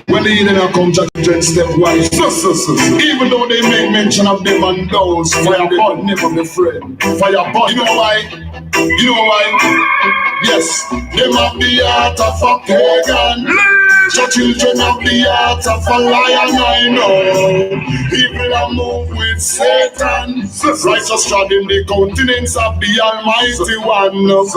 When the heathen come to children step one, even though they make mention of them and those, fire burn never be afraid. Fire burn. You know why? You know why? Yes, them have the heart of a pagan. The children have the heart of a lion, I know. People are moved with Satan. Righteous trod in the countenance of the Almighty One. Them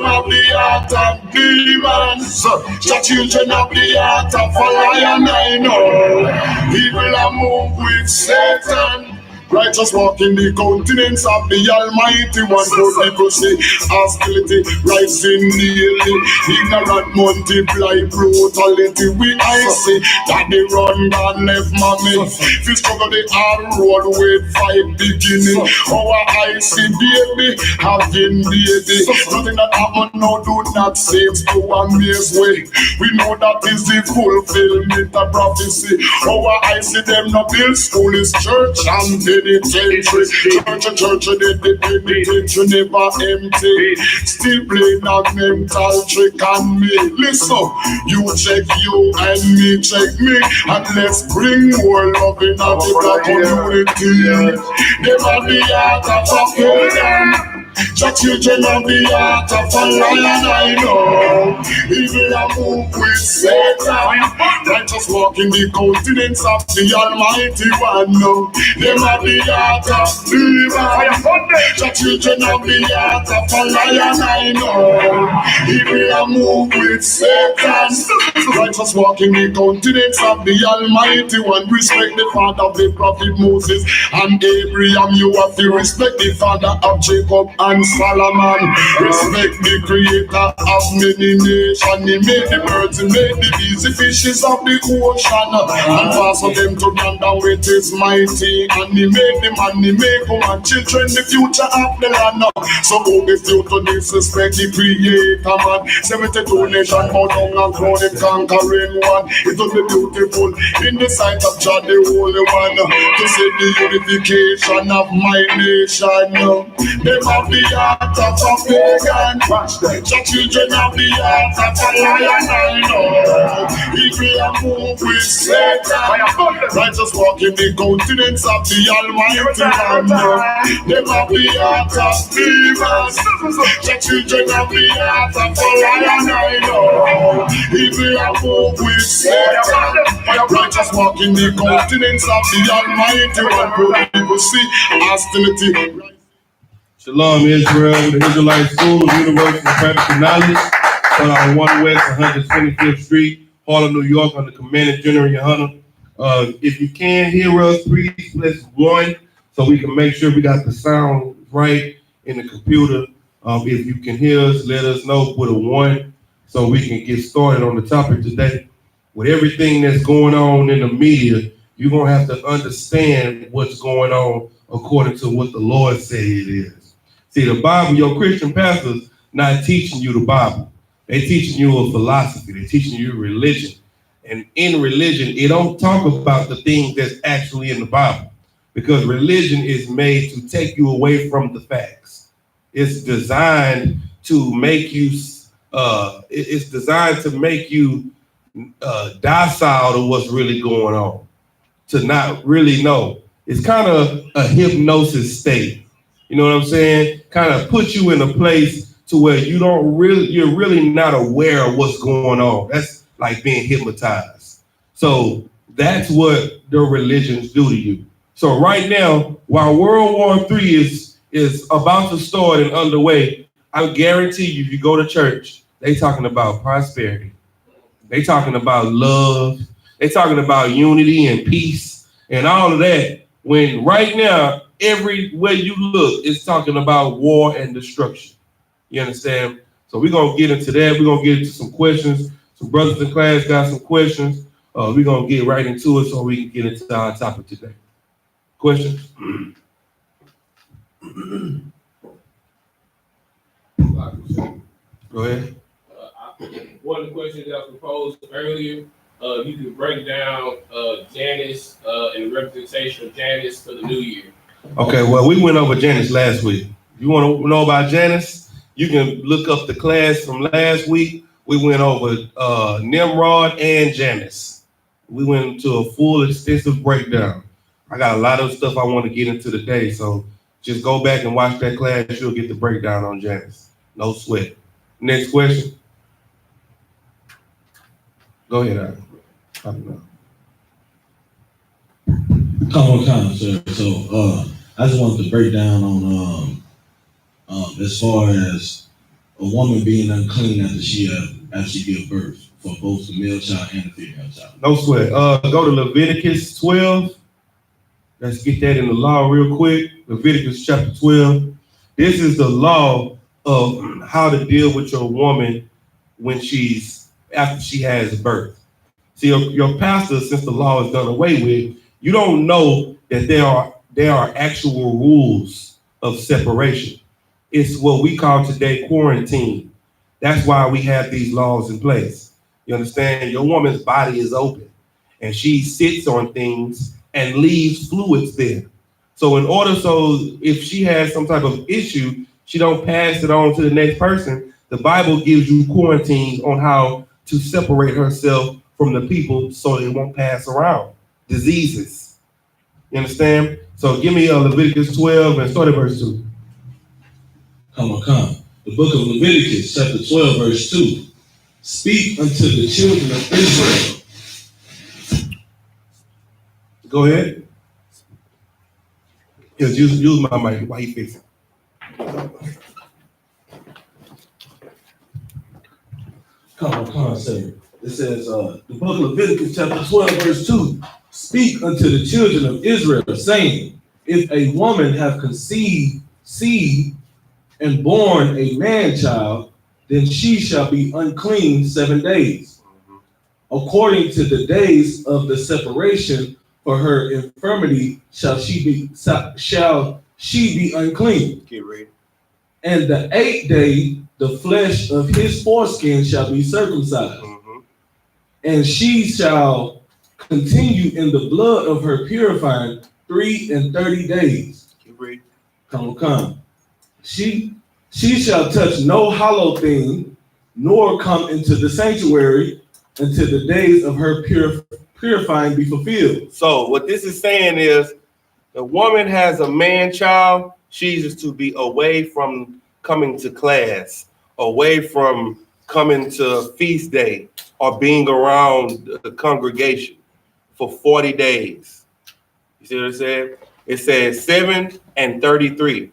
have the heart of demons. The children have the heart of a lion, I know. People are moved with Satan. Righteous walk in the countenance of the Almighty One. Good people see hostility rising daily. Ignorant multiply brutality. I see that they run down left mommy. If you struggle the hard road with fight beginning. Our I.S.U.P.K baby having baby. Nothing that happen now do not seem to amaze way. We know that is the fulfillment of prophecy. Our I.S.U.P.K them not build school is church and penitentiary. Church, the penitentiary never empty. Still playing a mental trick on me. Listen, you check you and me check me, and let's bring more love in the black community. Them are the heart of a pagan. The children of the heart of a lion, I know. Evil are moved with Satan. Righteous walk in the countenance of the Almighty One. Them are the heart of demons. The children of the heart of a lion, I know. Evil are moved with Satan. Righteous walk in the countenance of the Almighty One. Respect the father of the prophet Moses and Abraham. You have to respect the father of Jacob and Solomon. Respect the creator of many nations. He made the birds, he made the bees, the fishes of the ocean, and fastened them together with his mighty. And he made the man, he made woman, children, the future of the land. So who is you to disrespect the creator man? 72 nations bow down and crown the conquering one. It will be beautiful in the sight of God the Holy One to see the unification of my nation. Them have the heart of a pagan. The children of the heart of a lion, I know. People are moved with Satan. Righteous walk in the countenance of the Almighty One. Them have the heart of demons. The children of the heart of a lion, I know. People are moved with Satan. Righteous walk in the countenance of the Almighty One. People see hostility. Shalom, Israel, the Israelite School of Universal Practical Knowledge, on 1 West 125th Street, Harlem, New York, under Commandant General YAHANNA. If you can hear us, please press 1 so we can make sure we got the sound right in the computer. If you can hear us, let us know, put a 1 so we can get started on the topic today. With everything that's going on in the media, you're going to have to understand what's going on according to what the Lord said it is. See, the Bible, your Christian pastors not teaching you the Bible. They teaching you a philosophy. They're teaching you religion. And in religion, it don't talk about the things that's actually in the Bible, because religion is made to take you away from the facts. It's designed to make you, docile to what's really going on, to not really know. It's kind of a hypnosis state. You know what I'm saying? Kind of put you in a place to where you're really not aware of what's going on. That's like being hypnotized. So that's what their religions do to you. So right now, while World War III is about to start and underway, I guarantee you, if you go to church, they talking about prosperity. They talking about love. They talking about unity and peace and all of that. When right now, everywhere you look, it's talking about war and destruction. You understand? So we're going to get into that. We're going to get into some questions. Some brothers in class got some questions. We're going to get right into it so we can get into our topic today. Questions? Go ahead. One of the questions that was proposed earlier, you can break down Janus and the representation of Janus for the new year. Okay, well, we went over Janus last week. You want to know about Janus? You can look up the class from last week. We went over Nimrod and Janus. We went into a full extensive breakdown. I got a lot of stuff I want to get into today, so just go back and watch that class. You'll get the breakdown on Janice. No sweat. Next question. Go ahead, Adam. Come on, sir. So I just wanted to break down on as far as a woman being unclean after she gives birth for both the male child and the female child. No sweat. Go to Leviticus 12. Let's get that in the law real quick. Leviticus chapter 12. This is the law of how to deal with your woman when after she has birth. See, your pastor, since the law is done away with, you don't know that there are actual rules of separation. It's what we call today quarantine. That's why we have these laws in place. You understand? Your woman's body is open and she sits on things and leaves fluids there. So if she has some type of issue, she don't pass it on to the next person. The Bible gives you quarantine on how to separate herself from the people so it won't pass around diseases. You understand? So give me Leviticus 12 and start at verse 2. Come. The book of Leviticus, chapter 12, verse 2. Speak unto the children of Israel. Go ahead. Yes, use my mic while he fixes it. Come on, sir. It says, the book of Leviticus, chapter 12, verse 2. Speak unto the children of Israel, saying, if a woman have conceived seed and born a man child, then she shall be unclean 7 days. According to the days of the separation for her infirmity shall she be unclean. Get ready. And the 8th day the flesh of his foreskin shall be circumcised. And she shall continue in the blood of her purifying 3 days. Get ready. Come. She shall touch no hollow thing, nor come into the sanctuary until the days of her purifying be fulfilled. So what this is saying is, the woman has a man child, she's to be away from coming to class, away from coming to feast day, or being around the congregation for 40 days. You see what it said? It says 7 and 33.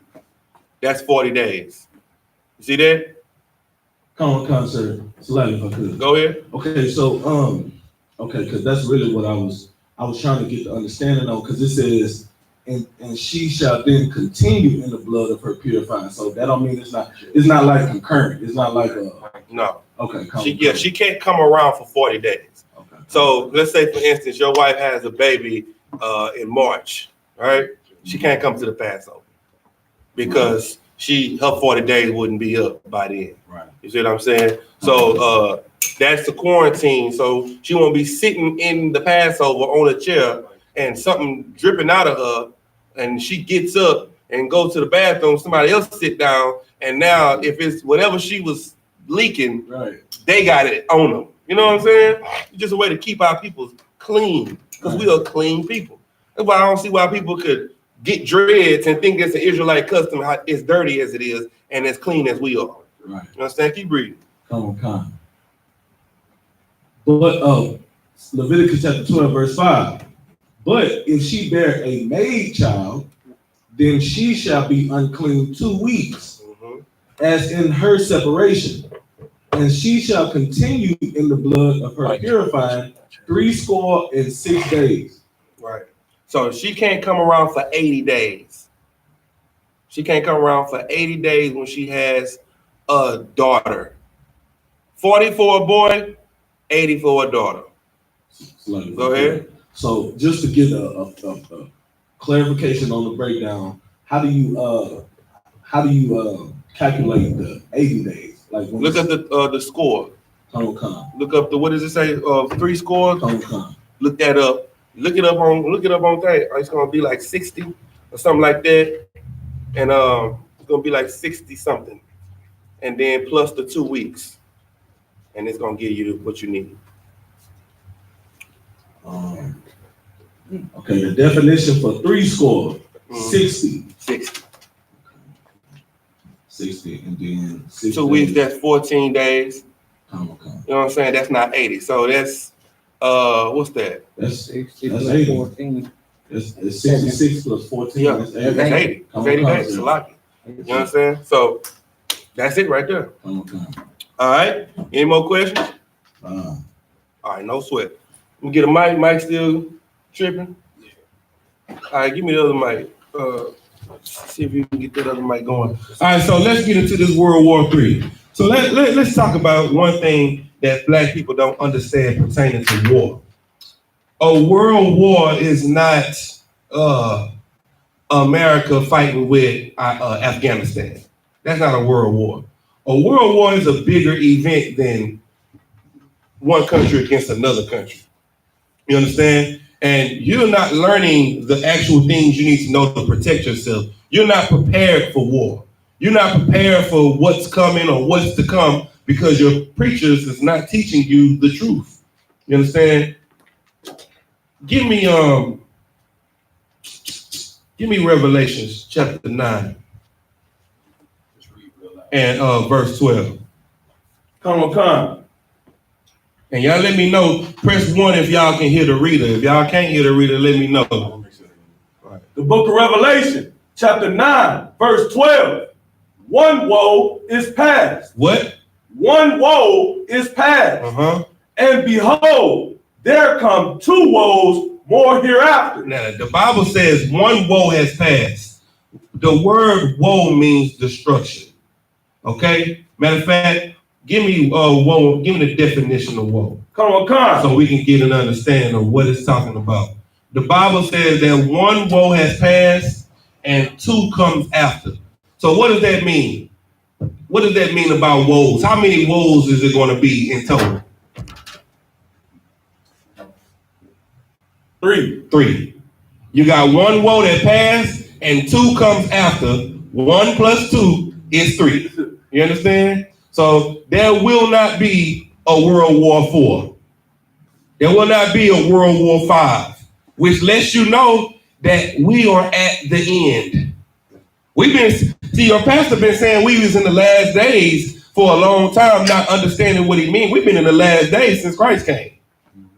That's 40 days. You see that? Come on, sir. Slightly, if I could. Go ahead. Okay, so because that's really what I was trying to get the understanding on, because it says, and she shall then continue in the blood of her purifying. So that don't mean it's not like concurrent. It's not like no. Okay. She can't come around for 40 days. Okay. So let's say, for instance, your wife has a baby in March, right? She can't come to the Passover because her 40 days wouldn't be up by then. Right. You see what I'm saying? So that's the quarantine. So she won't be sitting in the Passover on a chair and something dripping out of her, and she gets up and goes to the bathroom, somebody else sit down, and now if it's whatever she was leaking, right, they got it on them. You know what I'm saying? It's just a way to keep our people clean, because we are clean people. That's why I don't see why people could get dreads and think it's an Israelite custom, how it's dirty as it is and as clean as we are. Right. You understand? Keep reading. Come on. But Leviticus chapter 12, verse 5. But if she bear a maid child, then she shall be unclean 2 weeks, as in her separation, and she shall continue in the blood of her purifying 66 days. Right. So she can't come around for 80 days. She can't come around for 80 days when she has a daughter. 40 for a boy, 80 for a daughter. Go ahead. So just to get a clarification on the breakdown, how do you calculate the 80 days? Like look at the score. Look up what does it say? 3 scores. Look that up. Look it up on thing. It's gonna be like 60 or something like that, and it's gonna be like 60 something, and then plus the 2 weeks, and it's gonna give you what you need. Okay, the definition for 60. 60. 60, and then 6 2 weeks, that's 14 days. Okay. You know what I'm saying? That's not 80. So that's, what's that? That's 60 that's plus 80. 14. It's 66 plus 14. Yeah, That's that's 80. 80. That's 80 days. It's a lot. You know what I'm saying? So that's it right there. Okay. All right. Any more questions? All right, no sweat. Let me get a mic. Mic still tripping? All right, give me the other mic. See if you can get that other mic going. All right, so let's get into this World War III. So let's talk about one thing that Black people don't understand pertaining to war. A world war is not America fighting with Afghanistan. That's not a world war. A world war is a bigger event than one country against another country. You understand? And you're not learning the actual things you need to know to protect yourself. You're not prepared for war. You're not prepared for what's coming or what's to come because your preachers is not teaching you the truth. You understand? Give me Revelations chapter 9 and verse 12. Come on. And y'all let me know, press 1 if y'all can hear the reader. If y'all can't hear the reader, let me know. The book of Revelation, chapter 9, verse 12. One woe is past. What? One woe is past. And behold, there come 2 woes more hereafter. Now, the Bible says one woe has passed. The word woe means destruction. Okay? Matter of fact, give me woe. Give me the definition of woe. Come on. So we can get an understanding of what it's talking about. The Bible says that one woe has passed and 2 comes after. So what does that mean? What does that mean about woes? How many woes is it going to be in total? 3. You got one woe that passed and 2 comes after. 1 plus 2 is 3. You understand? So there will not be a World War IV. There will not be a World War V, which lets you know that we are at the end. Your pastor been saying we was in the last days for a long time, not understanding what he means. We've been in the last days since Christ came.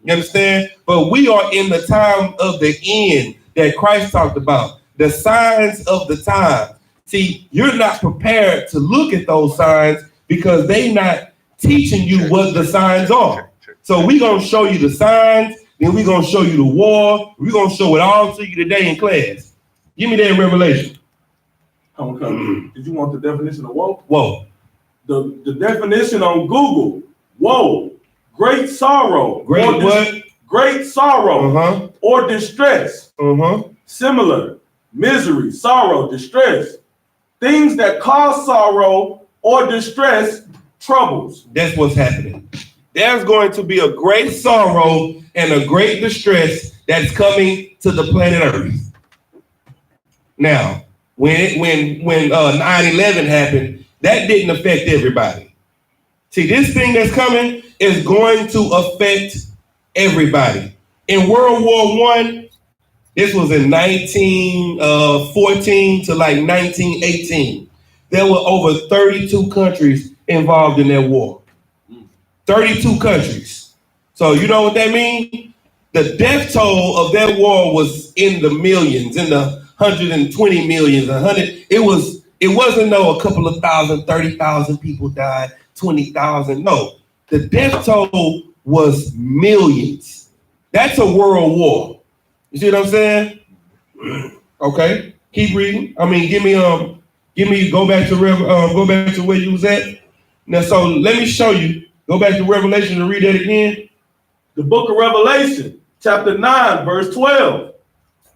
You understand? But we are in the time of the end that Christ talked about. The signs of the time. See, you're not prepared to look at those signs because they're not teaching you what the signs are. So we're going to show you the signs, then we're going to show you the war. We're going to show it all to you today in class. Give me that in Revelation. Come. Did you want the definition of woe? Whoa. The definition on Google, woe, great sorrow. Great sorrow or distress. Similar, misery, sorrow, distress. Things that cause sorrow or distress, troubles. That's what's happening. There's going to be a great sorrow and a great distress that's coming to the planet Earth. Now, when 9/11 happened, that didn't affect everybody. See, this thing that's coming is going to affect everybody. In World War I, this was in 1914 to like 1918. There were over 32 countries involved in that war. 32 countries. So you know what that means? The death toll of that war was in the millions, in the 120 millions, 100. It wasn't no a couple of thousand, 30,000 people died, 20,000. No, the death toll was millions. That's a world war. You see what I'm saying? Okay, keep reading. I mean, go back to where you was at. Now, so let me show you. Go back to Revelation and read that again. The book of Revelation, chapter 9, verse 12.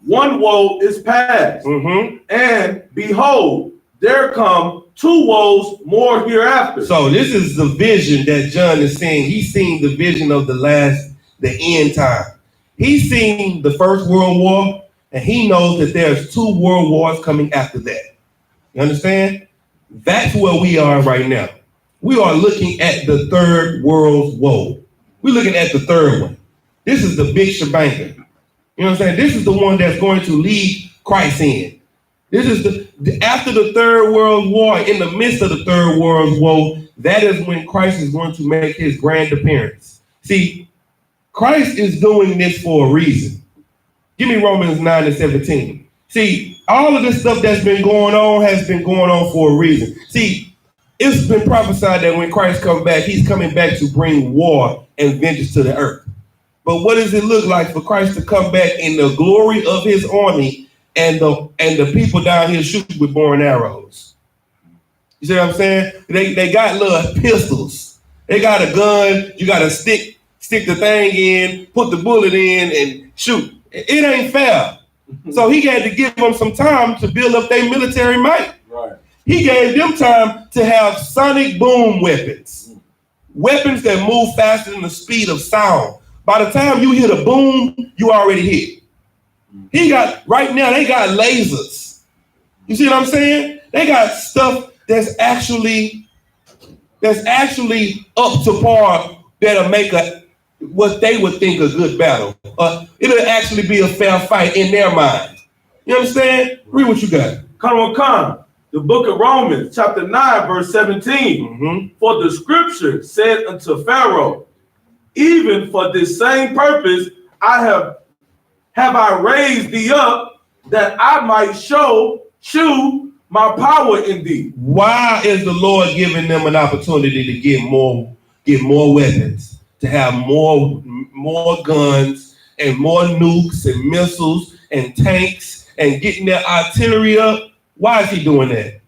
One woe is past, and behold, there come 2 woes more hereafter. So this is the vision that John is seeing. He's seeing the vision of the end time. He's seen the First World War, and he knows that there's 2 world wars coming after that. You understand? That's where we are right now. We are looking at the 3rd world woe. We're looking at the 3rd one. This is the big shebanger. You know what I'm saying? This is the one that's going to lead Christ in. This is after the Third World War, in the midst of the Third World War, that is when Christ is going to make his grand appearance. See, Christ is doing this for a reason. Give me Romans 9:17. See, all of this stuff that's been going on has been going on for a reason. See, it's been prophesied that when Christ comes back, he's coming back to bring war and vengeance to the earth. But what does it look like for Christ to come back in the glory of his army and the people down here shooting with bow and arrows? You see what I'm saying? They got little pistols. They got a gun. You got to stick the thing in, put the bullet in, and shoot. It ain't fair. So he had to give them some time to build up their military might. Right. He gave them time to have sonic boom weapons. Weapons that move faster than the speed of sound. By the time you hit a boom, you already hit. Right now, they got lasers. You see what I'm saying? They got stuff that's actually up to par that'll make what they would think a good battle. It'll actually be a fair fight in their mind. You understand? Read what you got. Come. The book of Romans, chapter 9, verse 17. Mm-hmm. For the scripture said unto Pharaoh, even for this same purpose, have I raised thee up, that I might shew my power in thee. Why is the Lord giving them an opportunity to get more weapons, to have more guns and more nukes and missiles and tanks and getting their artillery up? Why is he doing that?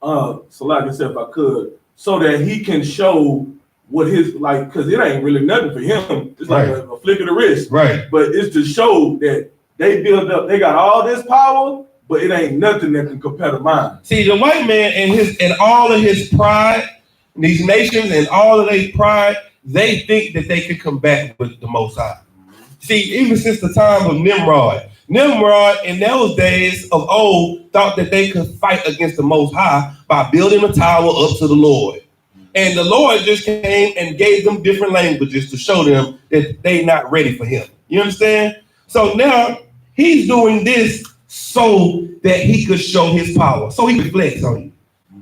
So like I said, if I could, so that he can show what his, like, because it ain't really nothing for him. It's like a flick of the wrist. Right. But it's to show that they build up, they got all this power, but it ain't nothing that can compare to mine. See, the white man and all of his pride, these nations and all of their pride, they think that they could combat with the Most High. See, even since the time of Nimrod in those days of old thought that they could fight against the Most High by building a tower up to the Lord. And the Lord just came and gave them different languages to show them that they're not ready for him. You understand? So now he's doing this so that he could show his power, so he could flex on you.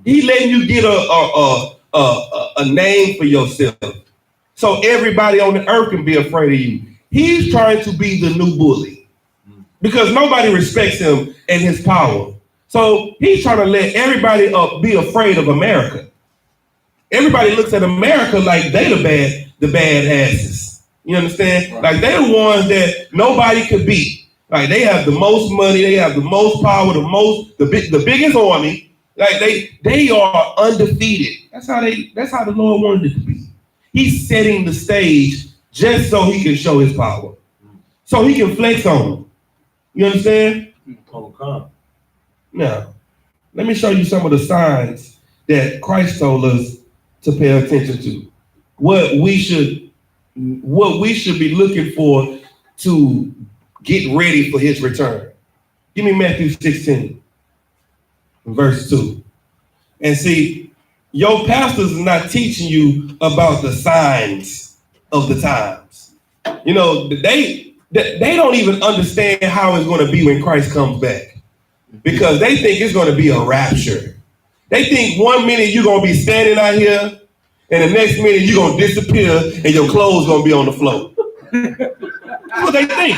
He letting you get a name for yourself, so everybody on the earth can be afraid of you. He's trying to be the new bully because nobody respects him and his power. So he's trying to let everybody be afraid of America. Everybody looks at America like they the bad asses. You understand? Right. Like they're the ones that nobody could beat. Like they have the most money, they have the most power, the biggest army. Like they are undefeated. That's how the Lord wanted it to be. He's setting the stage just so he can show his power, so he can flex on them. You understand? Now, let me show you some of the signs that Christ told us to pay attention to. What we should be looking for to get ready for his return. Give me Matthew 16, verse 2. And see, your pastors is not teaching you about the signs of the times. You know, they don't even understand how it's going to be when Christ comes back, because they think it's going to be a rapture. They think 1 minute you're going to be standing out here and the next minute you're going to disappear and your clothes going to be on the floor. That's what they think.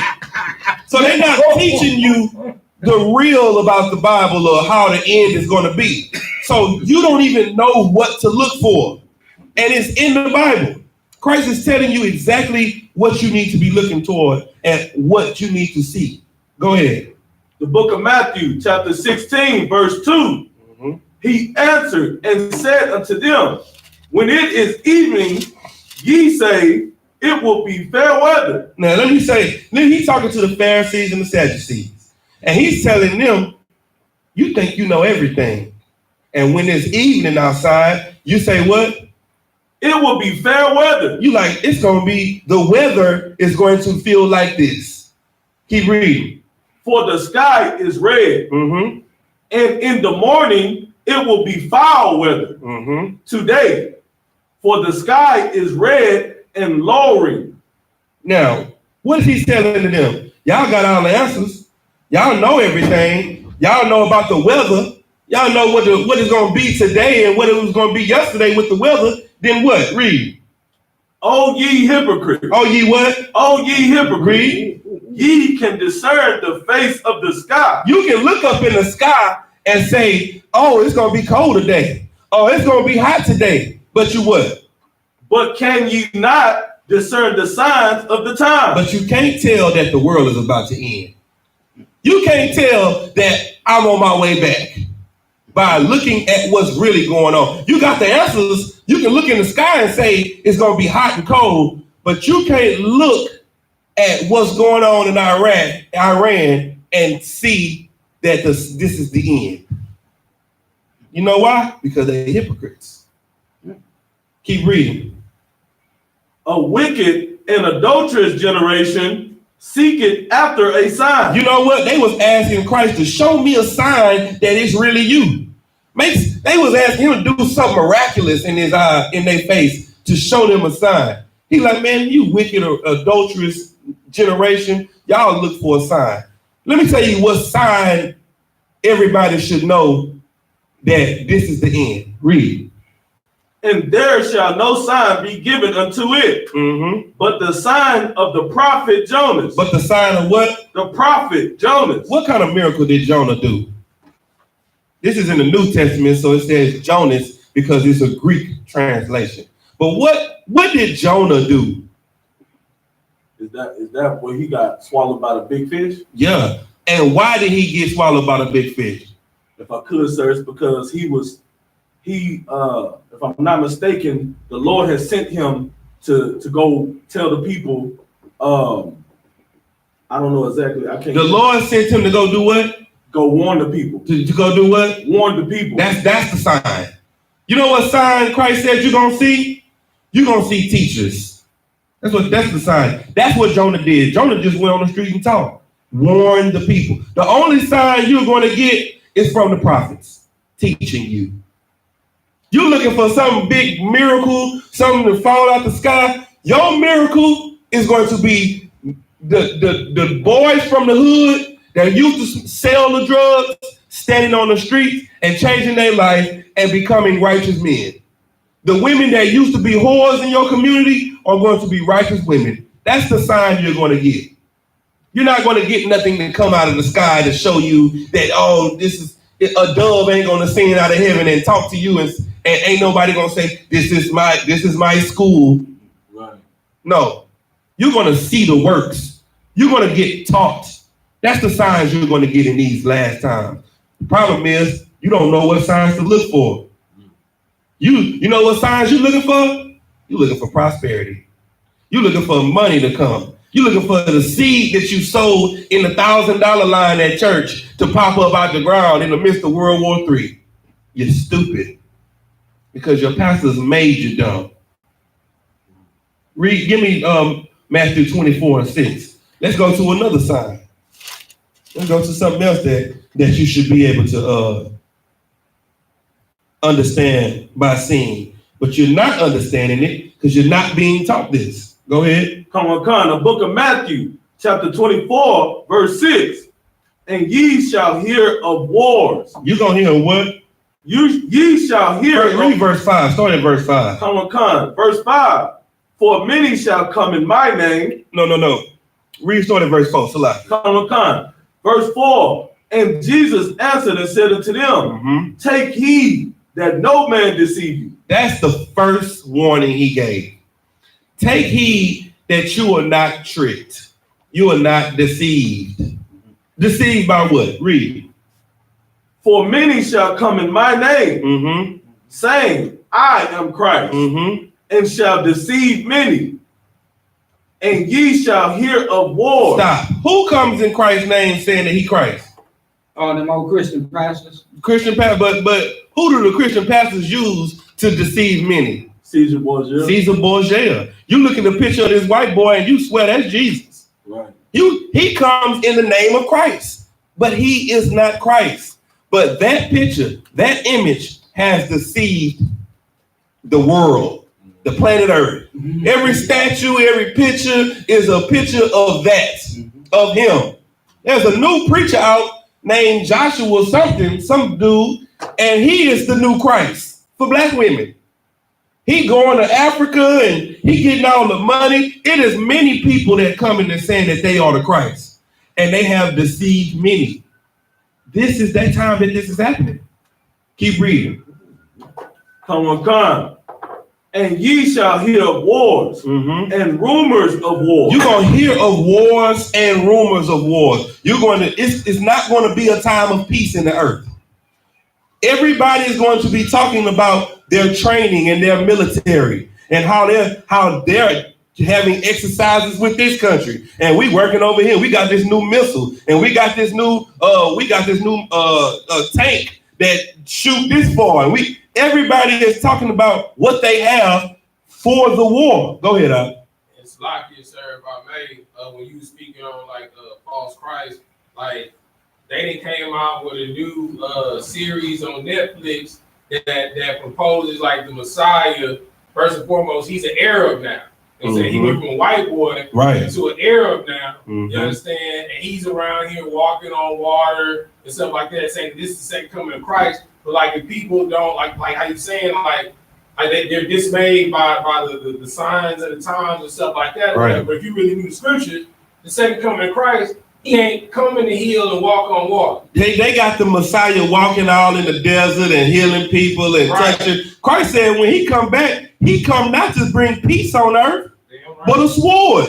So they're not teaching you the real about the Bible or how the end is going to be. So you don't even know what to look for. And it's in the Bible. Christ is telling you exactly what you need to be looking toward and what you need to see. Go ahead. The book of Matthew, chapter 16, verse 2. Mm-hmm. He answered and said unto them, when it is evening, ye say, it will be fair weather. Now let me say, he's talking to the Pharisees and the Sadducees. And he's telling them, you think you know everything. And when it's evening outside, you say what? It will be fair weather. You like, it's going to be, the weather is going to feel like this. Keep reading. For the sky is red. Mm-hmm. And in the morning, it will be foul weather. Mm-hmm. Today, for the sky is red and lowering. Now, what is he telling to them? Y'all got all the answers. Y'all know everything. Y'all know about the weather. Y'all know what it's going to be today and what it was going to be yesterday with the weather. Then what? Read. O ye hypocrites. Oh, ye what? O ye hypocrites. Read. Ye can discern the face of the sky. You can look up in the sky and say, oh, it's going to be cold today. Oh, it's going to be hot today. But you what? But can ye not discern the signs of the time? But you can't tell that the world is about to end. You can't tell that I'm on my way back by looking at what's really going on. You got the answers. You can look in the sky and say it's going to be hot and cold, but you can't look at what's going on in Iran and see that this is the end. You know why? Because they're hypocrites. Keep reading. A wicked and adulterous generation seeketh after a sign. You know what? They was asking Christ to show me a sign that it's really you. They was asking him to do something miraculous in his eye, in their face, to show them a sign. He like, man, you wicked or adulterous generation, y'all look for a sign. Let me tell you what sign everybody should know that this is the end. Read. And there shall no sign be given unto it, but the sign of the prophet Jonas. But the sign of what? The prophet Jonas. What kind of miracle did Jonah do? This is in the New Testament, so it says Jonas because it's a Greek translation. But what did Jonah do? Is that where he got swallowed by the big fish? Yeah. And why did he get swallowed by the big fish? If I could, sir, it's because if I'm not mistaken, the Lord has sent him to go tell the people, I don't know exactly. I can't. The Lord sent him to go do what? Go warn the people. To go do what? Warn the people. That's the sign. You know what sign Christ said you're gonna see? You're gonna see teachers. That's the sign. That's what Jonah did. Jonah just went on the street and talked. Warn the people. The only sign you're gonna get is from the prophets teaching you. You're looking for some big miracle, something to fall out the sky. Your miracle is going to be the boys from the hood that used to sell the drugs, standing on the streets and changing their life and becoming righteous men. The women that used to be whores in your community are going to be righteous women. That's the sign you're going to get. You're not going to get nothing to come out of the sky to show you that, oh, this is a dove ain't going to sing out of heaven and talk to you and ain't nobody going to say, this is my school. Right. No, you're going to see the works. You're going to get taught. That's the signs you're going to get in these last times. The problem is you don't know what signs to look for. You know what signs you're looking for? You're looking for prosperity. You're looking for money to come. You're looking for the seed that you sowed in the $1,000 line at church to pop up out the ground in the midst of World War III. You're stupid because your pastors made you dumb. Give me Matthew 24:6. Let's go to another sign. Let's go to something else that you should be able to understand by seeing. But you're not understanding it because you're not being taught this. Go ahead. Come on, the book of Matthew, chapter 24, verse 6. And ye shall hear of wars. You're going to hear what? Ye shall hear. Read verse 5. Start at verse 5. Come on, verse 5. For many shall come in my name. No. Read start at verse 4. Select. Come on. Verse 4. And Jesus answered and said unto them, take heed that no man deceive you. That's the first warning he gave. Take heed that you are not tricked. You are not deceived. Deceived by what? Read. For many shall come in my name, saying, I am Christ, and shall deceive many. And ye shall hear of wars. Stop. Who comes in Christ's name saying that he Christ? Oh, them old Christian pastors. Christian pastors, but who do the Christian pastors use to deceive many? Caesar Borgia. Caesar Borgia. You look at the picture of this white boy and you swear that's Jesus. Right. He comes in the name of Christ, but he is not Christ. But that picture, that image has deceived the world. the planet Earth. Every statue, every picture is a picture of that, of him. There's a new preacher out named Joshua something, some dude, and he is the new Christ for black women. He going to Africa and he getting all the money. It is many people that come in and saying that they are the Christ, and they have deceived many. This is that time that this is happening. Keep reading. Come on. And ye shall hear of wars and rumors of wars. You're going to hear of wars and rumors of wars. It's not going to be a time of peace in the earth. Everybody is going to be talking about their training and their military and how they're having exercises with this country, and we working over here. We got this new missile, and we got this new tank that shoot this far. And everybody is talking about what they have for the war. Go ahead, Al. It's like you, sir, if I may, when you speaking on like false Christ, like they came out with a new series on Netflix that proposes like the Messiah. First and foremost, he's an Arab now. And so he went from a white boy to an Arab now. You understand? And he's around here walking on water and stuff like that, saying this is the second coming of Christ. But like if people don't like how you saying like they're dismayed by the signs and the times and stuff like that. Right. But if you really knew the scriptures, the second coming of Christ, he ain't coming to heal and walk on water. They got the Messiah walking all in the desert and healing people and touching. Christ said when he come back, he come not to bring peace on earth, but a sword.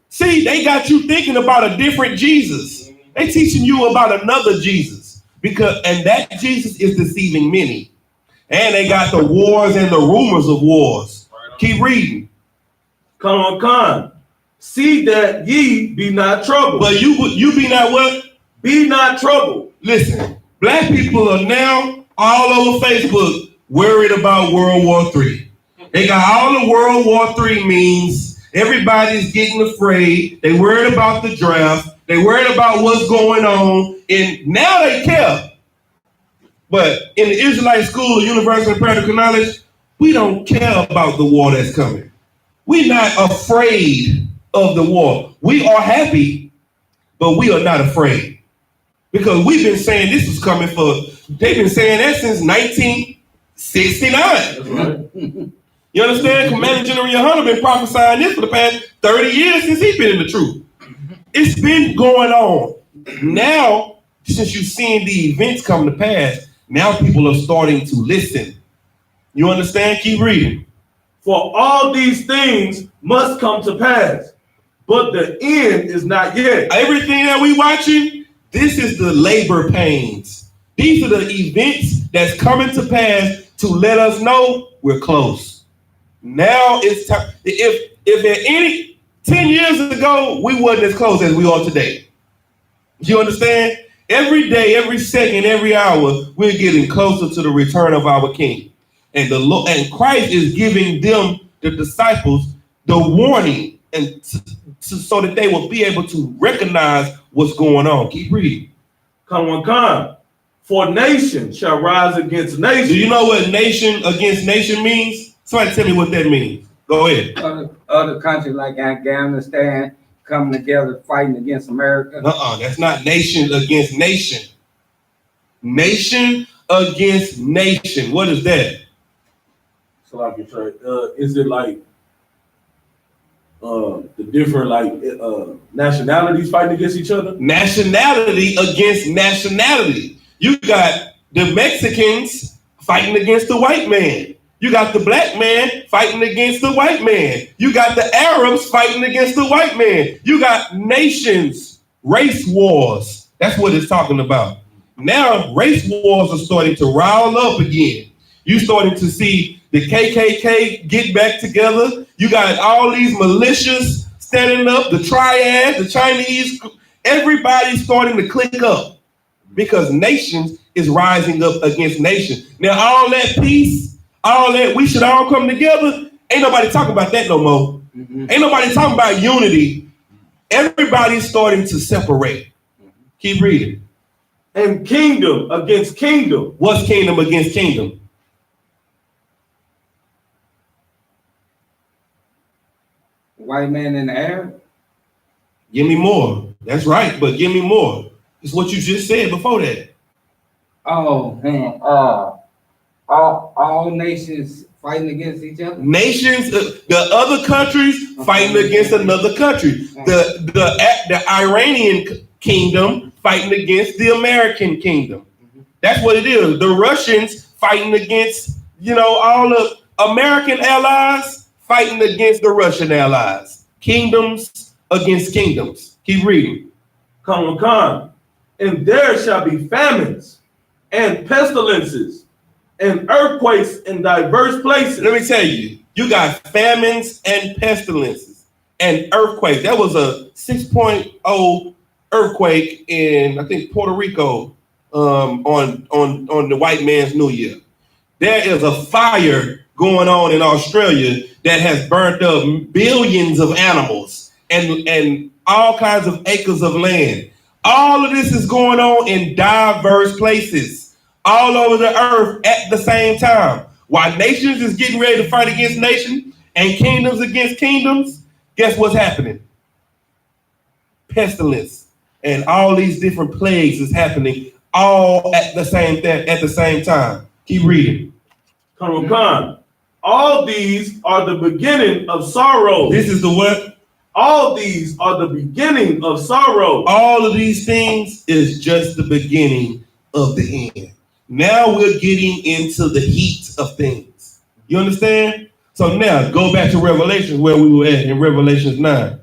See, they got you thinking about a different Jesus. They teaching you about another Jesus, and that Jesus is deceiving many. And they got the wars and the rumors of wars. Keep reading. Come on. See that ye be not troubled. But you be not what? Be not troubled. Listen, black people are now all over Facebook worried about World War III. They got all the World War III memes. Everybody's getting afraid. They worried about the draft. They worried about what's going on. And now they care. But in the Israelite school of universal and practical knowledge, we don't care about the war that's coming. We're not afraid of the war. We are happy, but we are not afraid. Because we've been saying this was coming they've been saying that since 1969. That's right. You understand? Commander General YAHANNA been prophesying this for the past 30 years since he's been in the truth. It's been going on. Now, since you've seen the events come to pass, now people are starting to listen. You understand? Keep reading. For all these things must come to pass, but the end is not yet. Everything that we watching, this is the labor pains. These are the events that's coming to pass to let us know we're close. Now it's time. If at any 10 years ago, we wasn't as close as we are today. You understand? Every day, every second, every hour, we're getting closer to the return of our King. And and Christ is giving them, the disciples, the warning, and so that they will be able to recognize what's going on. Keep reading. Come on. For nation shall rise against nation. Do you know what nation against nation means? Somebody tell me what that means. Go ahead. Other countries like Afghanistan coming together fighting against America. That's not nation against nation. Nation against nation. What is that? So I can try. Is it like the different nationalities fighting against each other? Nationality against nationality. You got the Mexicans fighting against the white man. You got the black man fighting against the white man. You got the Arabs fighting against the white man. You got nations, race wars. That's what it's talking about. Now race wars are starting to rile up again. You're starting to see the KKK get back together. You got all these militias standing up, the triad, the Chinese, everybody's starting to click up because nations is rising up against nation. Now all that peace, all that we should all come together, ain't nobody talking about that no more. Ain't nobody talking about unity. Everybody's starting to separate. Keep reading. And kingdom against kingdom. What's kingdom against kingdom? white man and the Arab? Give me more. That's right, but give me more. It's what you just said before that. Oh man, all nations fighting against each other. Nations, the other countries fighting against another country. The Iranian kingdom fighting against the American kingdom. That's what it is. The Russians fighting against, all the American allies fighting against the Russian allies. Kingdoms against kingdoms. Keep reading. Come. And there shall be famines and pestilences and earthquakes in diverse places. Let me tell you, you got famines and pestilences and earthquakes. That was a 6.0 earthquake in, I think, Puerto Rico on the white man's New Year. There is a fire going on in Australia that has burnt up billions of animals and all kinds of acres of land. All of this is going on in diverse places all over the earth at the same time. While nations is getting ready to fight against nations and kingdoms against kingdoms, guess what's happening? Pestilence and all these different plagues is happening all at the same time. Keep reading. Come. All these are the beginning of sorrow. This is the what? All these are the beginning of sorrow. All of these things is just the beginning of the end. Now we're getting into the heat of things. You understand? So now go back to Revelations where we were at in Revelations 9.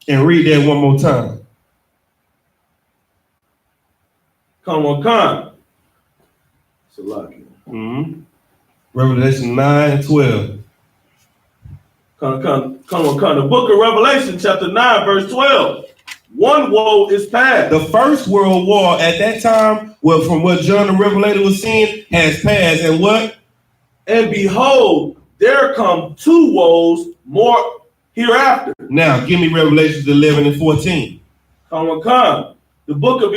And read that one more time. Come. Revelation 9:12. Come. The book of Revelation, chapter 9, verse 12. One woe is past. The first world war at that time, well, from what John the Revelator was seeing, has passed. And what? And behold, there come two woes more hereafter. Now, give me Revelations 11 and 14. Come. The book of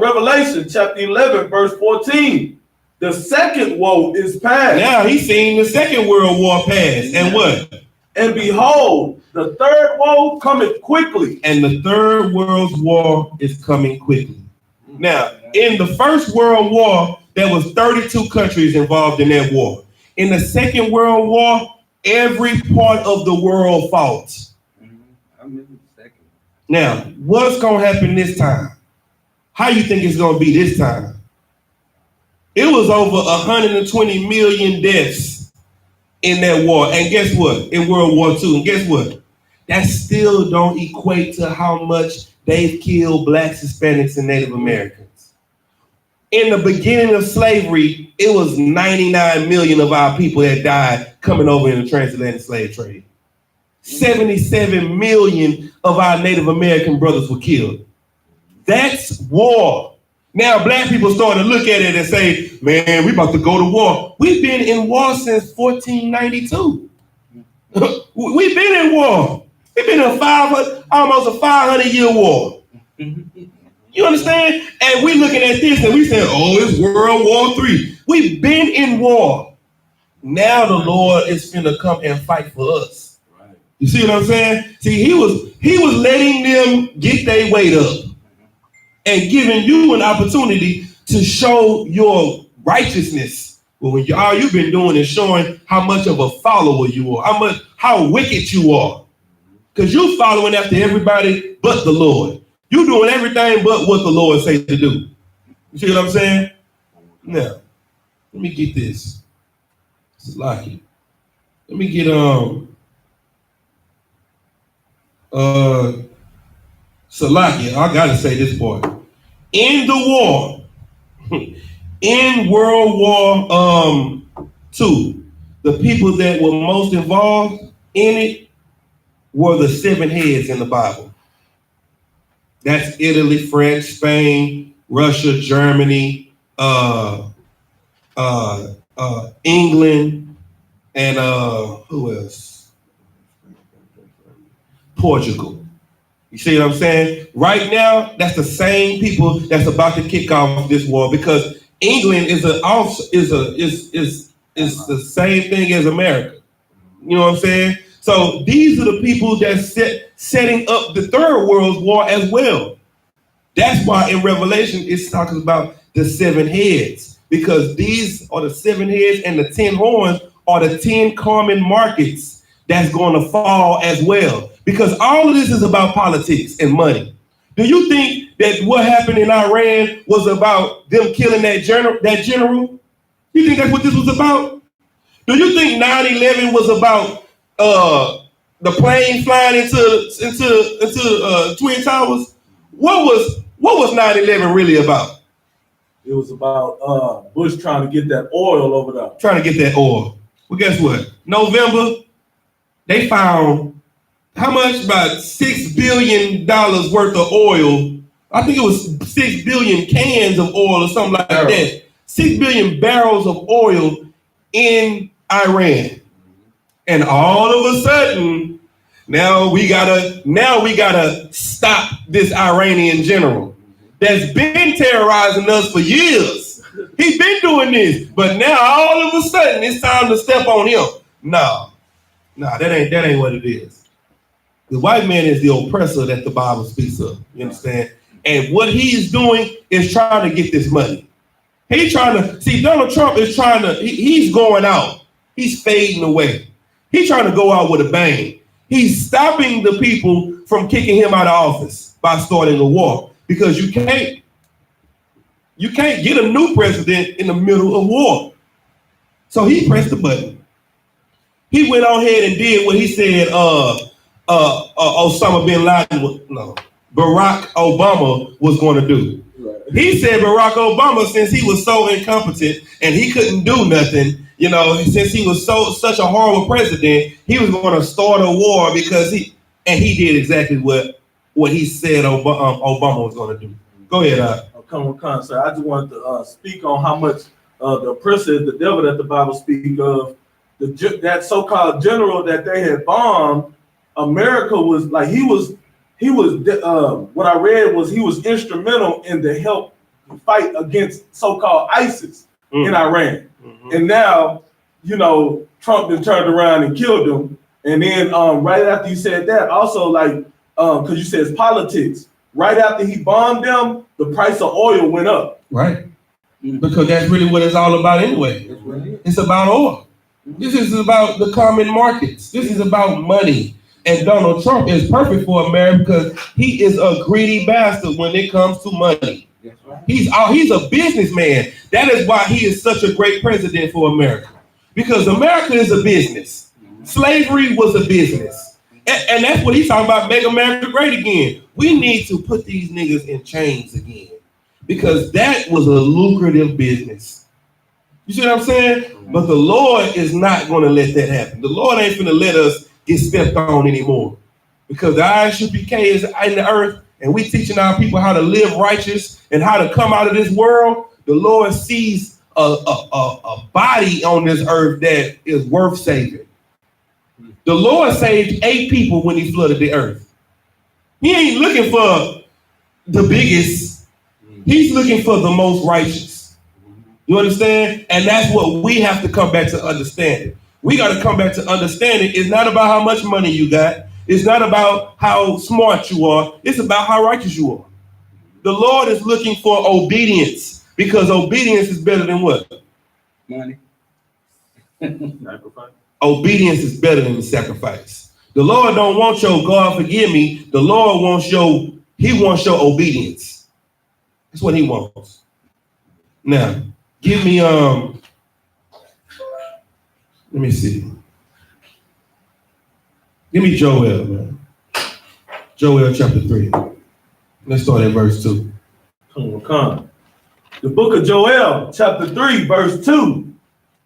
Revelation, chapter 11, verse 14. The second woe is past. Now he's seeing the second world war pass. And what? And behold, the third woe cometh quickly. And the third world war is coming quickly. Now, in the first world war, there was 32 countries involved in that war. In the second world war, every part of the world fought. Now, what's going to happen this time? How you think it's going to be this time? It was over 120 million deaths in that war. And guess what? In World War II. And guess what? That still don't equate to how much they've killed blacks, Hispanics, and Native Americans. In the beginning of slavery, it was 99 million of our people that died coming over in the transatlantic slave trade. 77 million of our Native American brothers were killed. That's war. Now black people starting to look at it and say, man, we about to go to war. We've been in war since 1492. We've been in war. We've been in almost a 500-year war. You understand? And we looking at this and we saying, oh, it's World War III. We've been in war. Now the Lord is finna come and fight for us. You see what I'm saying? See, he was letting them get their weight up and giving you an opportunity to show your righteousness. Well, when all you've been doing is showing how much of a follower you are, how wicked you are. Because you're following after everybody but the Lord. You're doing everything but what the Lord says to do. You see what I'm saying? Now, let me get this. Salakia. Let me get Salakia. I gotta say this part. In the war, in World War II, the people that were most involved in it were the 7 heads in the Bible. That's Italy, France, Spain, Russia, Germany, England, and who else? Portugal. You see what I'm saying? Right now, that's the same people that's about to kick off this war because England is the same thing as America. You know what I'm saying? So these are the people that's setting up the third world war as well. That's why in Revelation it's talking about the 7 heads, because these are the 7 heads and the 10 horns are the 10 common markets that's going to fall as well. Because all of this is about politics and money. Do you think that what happened in Iran was about them killing that general? You think that's what this was about? Do you think 9/11 was about the plane flying into Twin Towers? What was 9/11 really about? It was about Bush trying to get that oil over there. Trying to get that oil. Well, guess what? November, they found how much? About $6 billion worth of oil. I think it was 6 billion cans of oil or something like that. 6 billion barrels of oil in Iran. And all of a sudden, now we gotta stop this Iranian general that's been terrorizing us for years. He's been doing this, but now all of a sudden it's time to step on him. No, that ain't what it is. The white man is the oppressor that the Bible speaks of. You understand? And what he's doing is trying to get this money. He's trying to see Donald Trump is trying to. He's going out. He's fading away. He's trying to go out with a bang. He's stopping the people from kicking him out of office by starting a war, because you can't get a new president in the middle of war. So he pressed the button. He went on ahead and did what he said. Osama bin Laden, Barack Obama was going to do. Right. He said Barack Obama, since he was so incompetent and he couldn't do nothing, since he was such a horrible president, he was going to start a war because he did exactly what he said Obama was going to do. Go ahead. Come on, sir. I just wanted to speak on how much the oppressor is the devil that the Bible speaks of. That so-called general that they had bombed, America was like he was what I read was he was instrumental in the help fight against so-called ISIS in Iran. Mm-hmm. And now, Trump then turned around and killed him. And then right after you said that, also because you said it's politics, right after he bombed them, the price of oil went up. Right. Because that's really what it's all about anyway. It's about oil. This is about the common markets. This is about money. And Donald Trump is perfect for America because he is a greedy bastard when it comes to money. He's a businessman. That is why he is such a great president for America. Because America is a business. Slavery was a business. And that's what he's talking about, make America great again. We need to put these niggas in chains again. Because that was a lucrative business. You see what I'm saying? But the Lord is not going to let that happen. The Lord ain't going to let us get stepped on anymore, because the I.S.U.P.K is in the earth and we teaching our people how to live righteous and how to come out of this world. The Lord sees a body on this earth that is worth saving. The Lord saved 8 people when he flooded the earth. He ain't looking for the biggest. He's looking for the most righteous. You understand? And that's what we have to come back to understanding. We got to come back to understanding. It's not about how much money you got. It's not about how smart you are. It's about how righteous you are. The Lord is looking for obedience, because obedience is better than what? Money. Obedience is better than sacrifice. The Lord don't want your God forgive me. The Lord wants your obedience. That's what he wants. Now, give me let me see. Give me Joel, man. Joel chapter 3. Let's start at verse 2. Come on. The book of Joel, chapter 3, verse 2.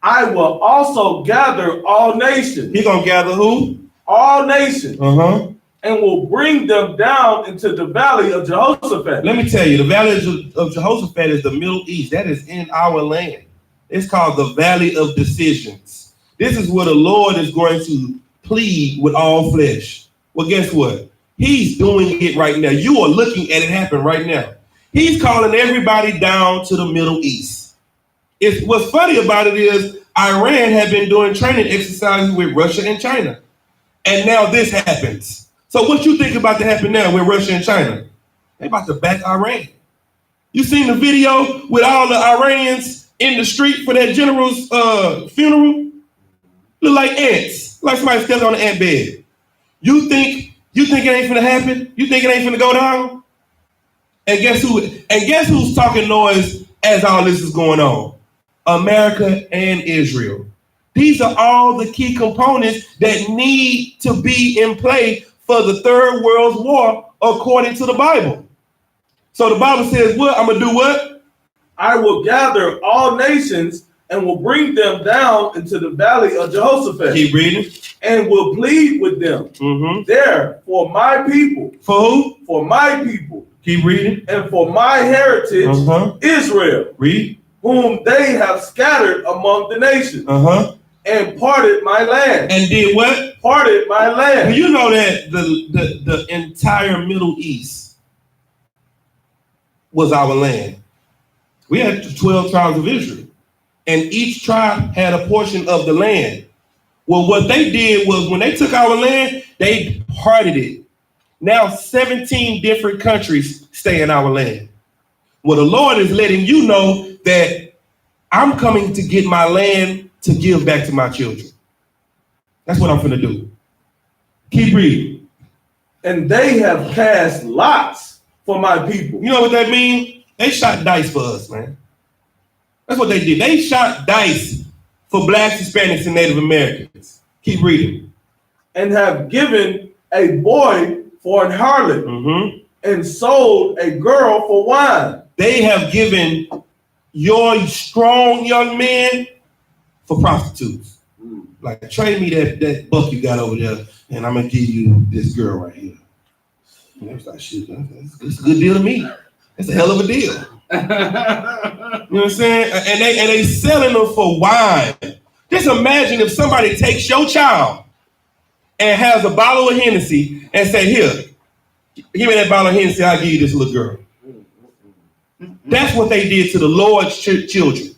I will also gather all nations. He gonna gather who? All nations. Uh-huh. And will bring them down into the valley of Jehoshaphat. Let me tell you, the valley of Jehoshaphat is the Middle East. That is in our land. It's called the Valley of Decisions. This is where the Lord is going to plead with all flesh. Well, guess what? He's doing it right now. You are looking at it happen right now. He's calling everybody down to the Middle East. What's funny about it is Iran had been doing training exercises with Russia and China. And now this happens. So what you think about to happen now with Russia and China? They about to back Iran. You seen the video with all the Iranians in the street for that general's funeral? Look like ants, like somebody stepped on an ant bed. You think it ain't finna happen? You think it ain't finna go down? And guess who? And guess who's talking noise as all this is going on? America and Israel. These are all the key components that need to be in play for the Third World War, according to the Bible. So the Bible says, what? I'm gonna do what? I will gather all nations and will bring them down into the valley of Jehoshaphat. Keep reading. And will plead with them there for my people. For who? For my people. Keep reading. And for my heritage, Israel. Read. Whom they have scattered among the nations. And parted my land. And did what? Parted my land. You know that the entire Middle East was our land. We had 12 tribes of Israel. And each tribe had a portion of the land. Well, what they did was when they took our land, they parted it. Now 17 different countries stay in our land. Well, the Lord is letting you know that I'm coming to get my land to give back to my children. That's what I'm going to do. Keep reading. And they have cast lots for my people. You know what that means? They shot dice for us, man. That's what they did. They shot dice for blacks, Hispanics, and Native Americans. Keep reading. And have given a boy for an harlot and sold a girl for wine. They have given your strong young men for prostitutes. Like, trade me that buck you got over there, and I'm gonna give you this girl right here. And I was like, shit, that's a good deal to me. That's a hell of a deal. You know what I'm saying? And they selling them for wine. Just imagine if somebody takes your child and has a bottle of Hennessy and say, here, give me that bottle of Hennessy, I'll give you this little girl. That's what they did to the Lord's children,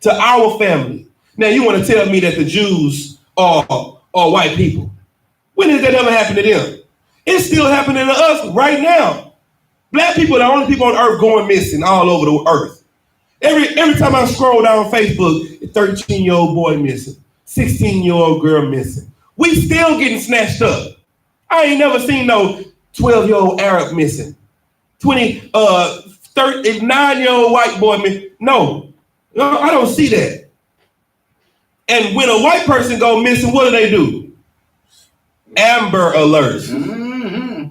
to our family. Now you want to tell me that the Jews are white people. When did that ever happen to them? It's still happening to us right now. Black people are the only people on earth going missing all over the earth. Every time I scroll down Facebook, a 13-year-old boy missing, 16-year-old girl missing. We still getting snatched up. I ain't never seen no 12-year-old Arab missing. 9-year-old white boy missing. No, I don't see that. And when a white person go missing, what do? Amber alerts.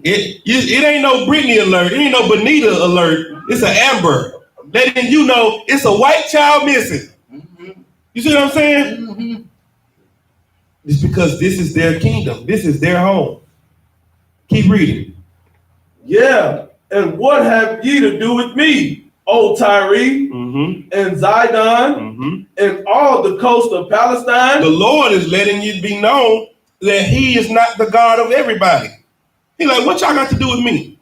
It ain't no Brittany alert. It ain't no Bonita alert. It's an Amber. Letting you know it's a white child missing. You see what I'm saying? It's because this is their kingdom. This is their home. Keep reading. Yeah. And what have ye to do with me, O Tyre, and Zidon, and all the coast of Palestine? The Lord is letting you be known that he is not the God of everybody. He's like, what y'all got to do with me?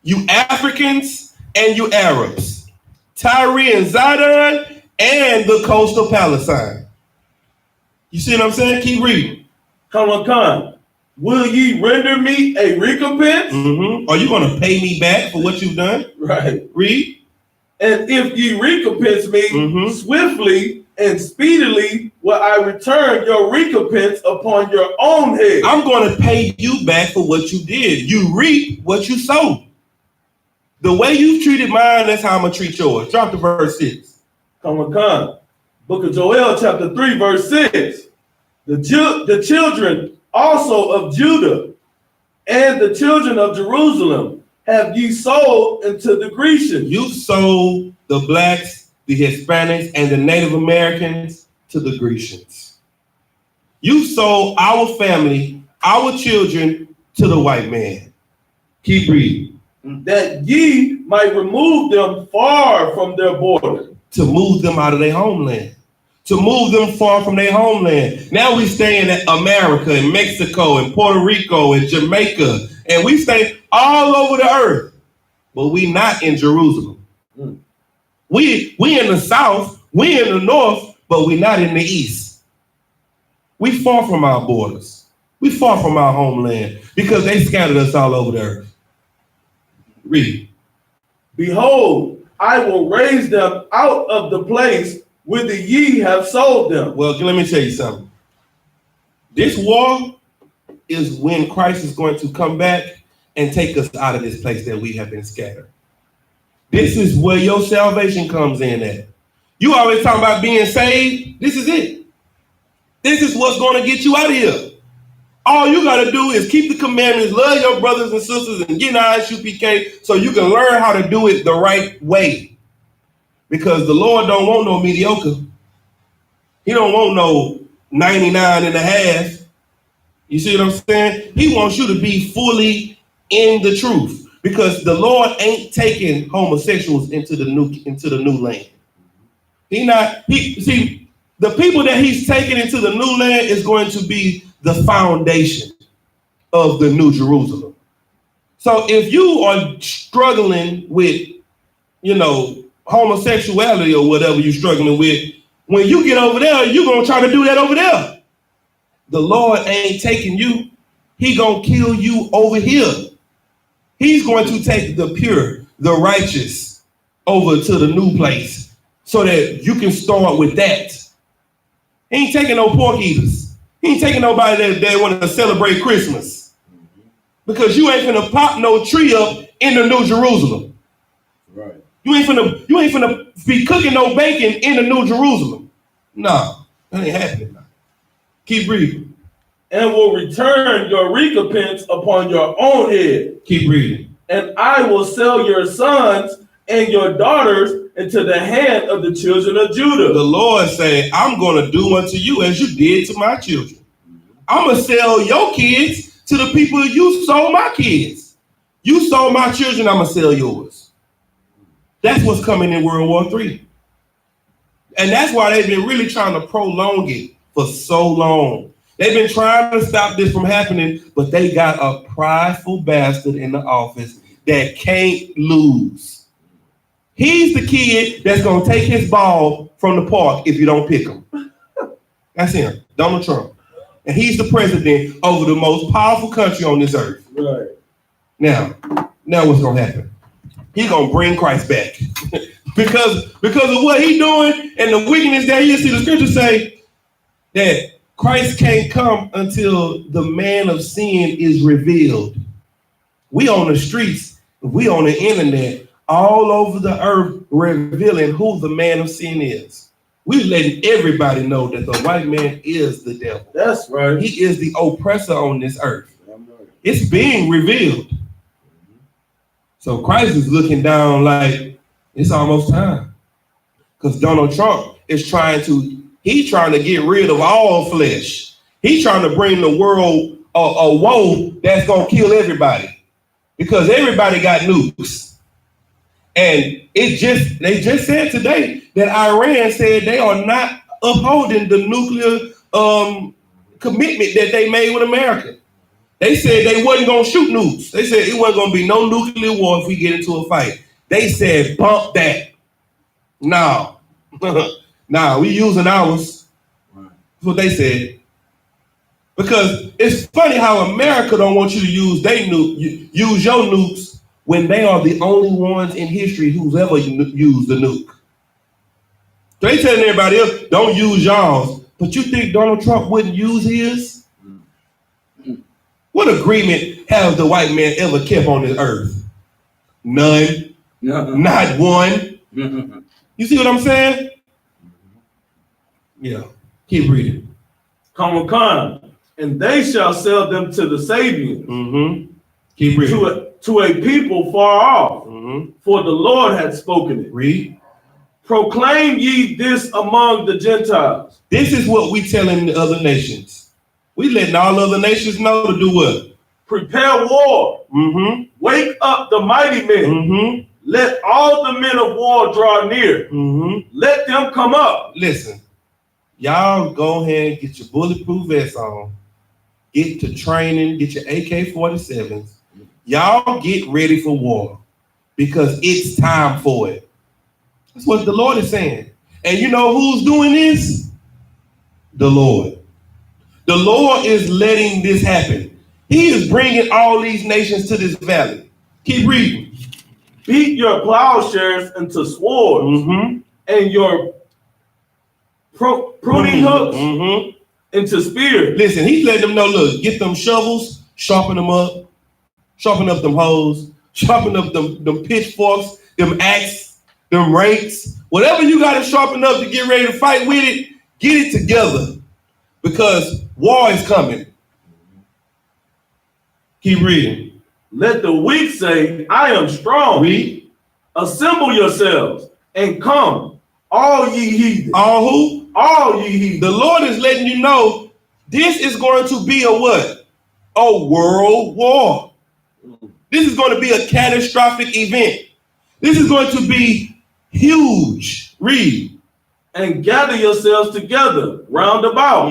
You Africans and you Arabs, Tyre and Zidon, and the coast of Palestine. You see what I'm saying? Keep reading. Come on. Will ye render me a recompense? Are you going to pay me back for what you've done? Right. Read. And if ye recompense me swiftly and speedily, will I return your recompense upon your own head. I'm going to pay you back for what you did. You reap what you sow. The way you treated mine, that's how I'm going to treat yours. Drop to verse 6. Come on. Book of Joel, chapter 3, verse 6. The children also of Judah and the children of Jerusalem have ye sold into the Grecians. You sold the blacks, the Hispanics, and the Native Americans to the Grecians. You sold our family, our children to the white man. Keep reading. That ye might remove them far from their border. To move them out of their homeland. To move them far from their homeland. Now we stay in America and Mexico and Puerto Rico and Jamaica. And we stay all over the earth. But we not in Jerusalem. We in the south, we in the north, but we not in the east. We far from our borders. We far from our homeland because they scattered us all over the earth. Read. Behold, I will raise them out of the place whither ye have sold them. Well, let me tell you something. This war is when Christ is going to come back and take us out of this place that we have been scattered. This is where your salvation comes in at. You always talking about being saved. This is it. This is what's going to get you out of here. All you got to do is keep the commandments, love your brothers and sisters, and get an I.S.U.P.K so you can learn how to do it the right way. Because the Lord don't want no mediocre. He don't want no 99 and a half. You see what I'm saying? He wants you to be fully in the truth. Because the Lord ain't taking homosexuals into the new land. The people that he's taking into the new land is going to be the foundation of the New Jerusalem. So if you are struggling with, homosexuality or whatever you're struggling with, when you get over there, you're going to try to do that over there. The Lord ain't taking you. He going to kill you over here. He's going to take the pure, the righteous over to the new place so that you can start with that. He ain't taking no pork eaters. He ain't taking nobody that want to celebrate Christmas. Because you ain't finna pop no tree up in the New Jerusalem. Right. You ain't finna be cooking no bacon in the New Jerusalem. No, that ain't happening. Keep reading. And will return your recompense upon your own head. Keep reading. And I will sell your sons and your daughters into the hand of the children of Judah. The Lord say, I'm going to do unto you as you did to my children. I'm going to sell your kids to the people you sold my kids. You sold my children, I'm going to sell yours. That's what's coming in World War III. And that's why they've been really trying to prolong it for so long. They've been trying to stop this from happening, but they got a prideful bastard in the office that can't lose. He's the kid that's going to take his ball from the park if you don't pick him. That's him, Donald Trump. And he's the president over the most powerful country on this earth. Right. Now what's going to happen? He's going to bring Christ back. because of what he's doing and the wickedness that he is. See, the scriptures say that Christ can't come until the man of sin is revealed. We on the streets, we on the internet, all over the earth, revealing who the man of sin is. We letting everybody know that the white man is the devil. That's right. He is the oppressor on this earth. It's being revealed. So Christ is looking down like it's almost time. Because Donald Trump is trying to get rid of all flesh. He's trying to bring the world a woe that's going to kill everybody. Because everybody got nukes. And they just said today that Iran said they are not upholding the nuclear commitment that they made with America. They said they wasn't going to shoot nukes. They said it wasn't going to be no nuclear war if we get into a fight. They said bump that. No. Nah, we using ours. That's what they said. Because it's funny how America don't want you to use use your nukes when they are the only ones in history who's ever used the nuke. They telling everybody else, don't use y'all's. But you think Donald Trump wouldn't use his? What agreement has the white man ever kept on this earth? None. Not one. You see what I'm saying? Yeah. Keep reading. Come, and they shall sell them to the Sabians. Mm-hmm. Keep reading. To a people far off. Mm-hmm. For the Lord had spoken it. Read. Proclaim ye this among the Gentiles. This is what we telling the other nations. We letting all other nations know to do what? Prepare war. Mm-hmm. Wake up the mighty men. Mm-hmm. Let all the men of war draw near. Mm-hmm. Let them come up. Listen, y'all go ahead and get your bulletproof vests on. Get to training. Get your AK-47s. Y'all get ready for war because it's time for it. That's what the Lord is saying. And you know who's doing this? The Lord. The Lord is letting this happen. He is bringing all these nations to this valley. Keep reading. Beat your plowshares into swords and your pruning hooks into spears. Listen, he's letting them know, look, get them shovels, sharpen them up them hoes, sharpen up them pitchforks, them axe, them rakes, whatever you got to sharpen up to get ready to fight with it, get it together because war is coming. Keep reading. Let the weak say, I am strong. Read. Assemble yourselves and come, all ye heathen. All who? All ye heathen. The Lord is letting you know this is going to be a what? A world war. This is going to be a catastrophic event. This is going to be huge. Read. And gather yourselves together round about.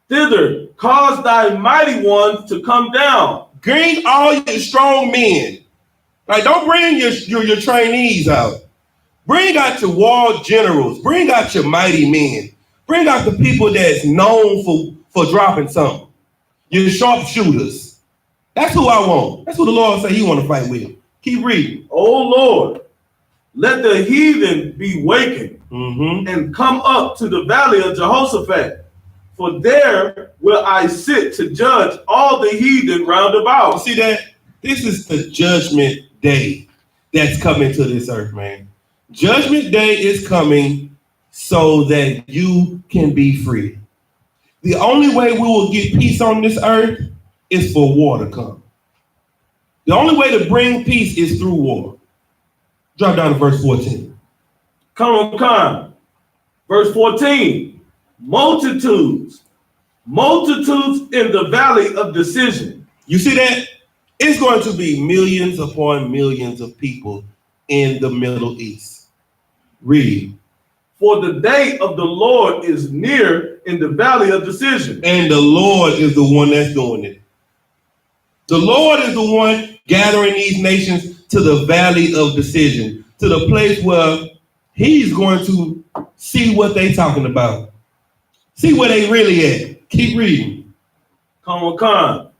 Thither, cause thy mighty ones to come down. Bring all your strong men. Like, don't bring your trainees out. Bring out your war generals. Bring out your mighty men. Bring out the people that's known for dropping something. Your sharpshooters. That's who I want. That's who the Lord say he want to fight with. Keep reading. Oh Lord, let the heathen be wakened and come up to the valley of Jehoshaphat. For there will I sit to judge all the heathen round about. See that? This is the judgment day that's coming to this earth, man. Judgment day is coming so that you can be free. The only way we will get peace on this earth is for war to come. The only way to bring peace is through war. Drop down to verse 14. Come on. Verse 14. Multitudes in the valley of decision. You see that? It's going to be millions upon millions of people in the Middle East. Read. For the day of the Lord is near in the valley of decision. And the Lord is the one that's doing it. The Lord is the one gathering these nations to the valley of decision, to the place where he's going to see what they talking about. See where they really at. Keep reading. Come on.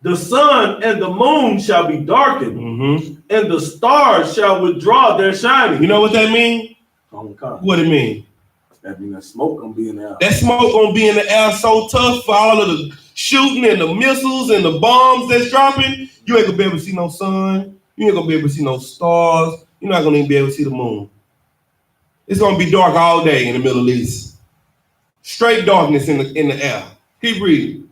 The sun and the moon shall be darkened, and the stars shall withdraw their shining. You know what that means? What it mean? That means that smoke gonna be in the air. That smoke gonna be in the air so tough for all of the shooting and the missiles and the bombs that's dropping. You ain't gonna be able to see no sun. You ain't gonna be able to see no stars. You're not gonna even be able to see the moon. It's gonna be dark all day in the Middle East. Straight darkness in the air. Keep reading.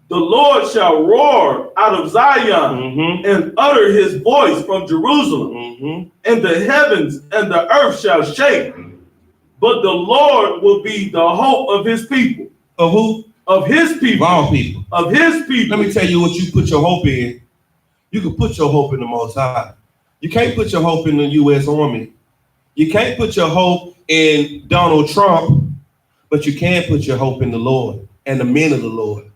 The Lord shall roar out of Zion and utter his voice from Jerusalem, and the heavens and the earth shall shake. But the Lord will be the hope of his people. Of who? Of his people. Of all people. Of his people. Let me tell you what you put your hope in. You can put your hope in the Most High. You can't put your hope in the U.S. Army. You can't put your hope in Donald Trump, but you can put your hope in the Lord and the men of the Lord.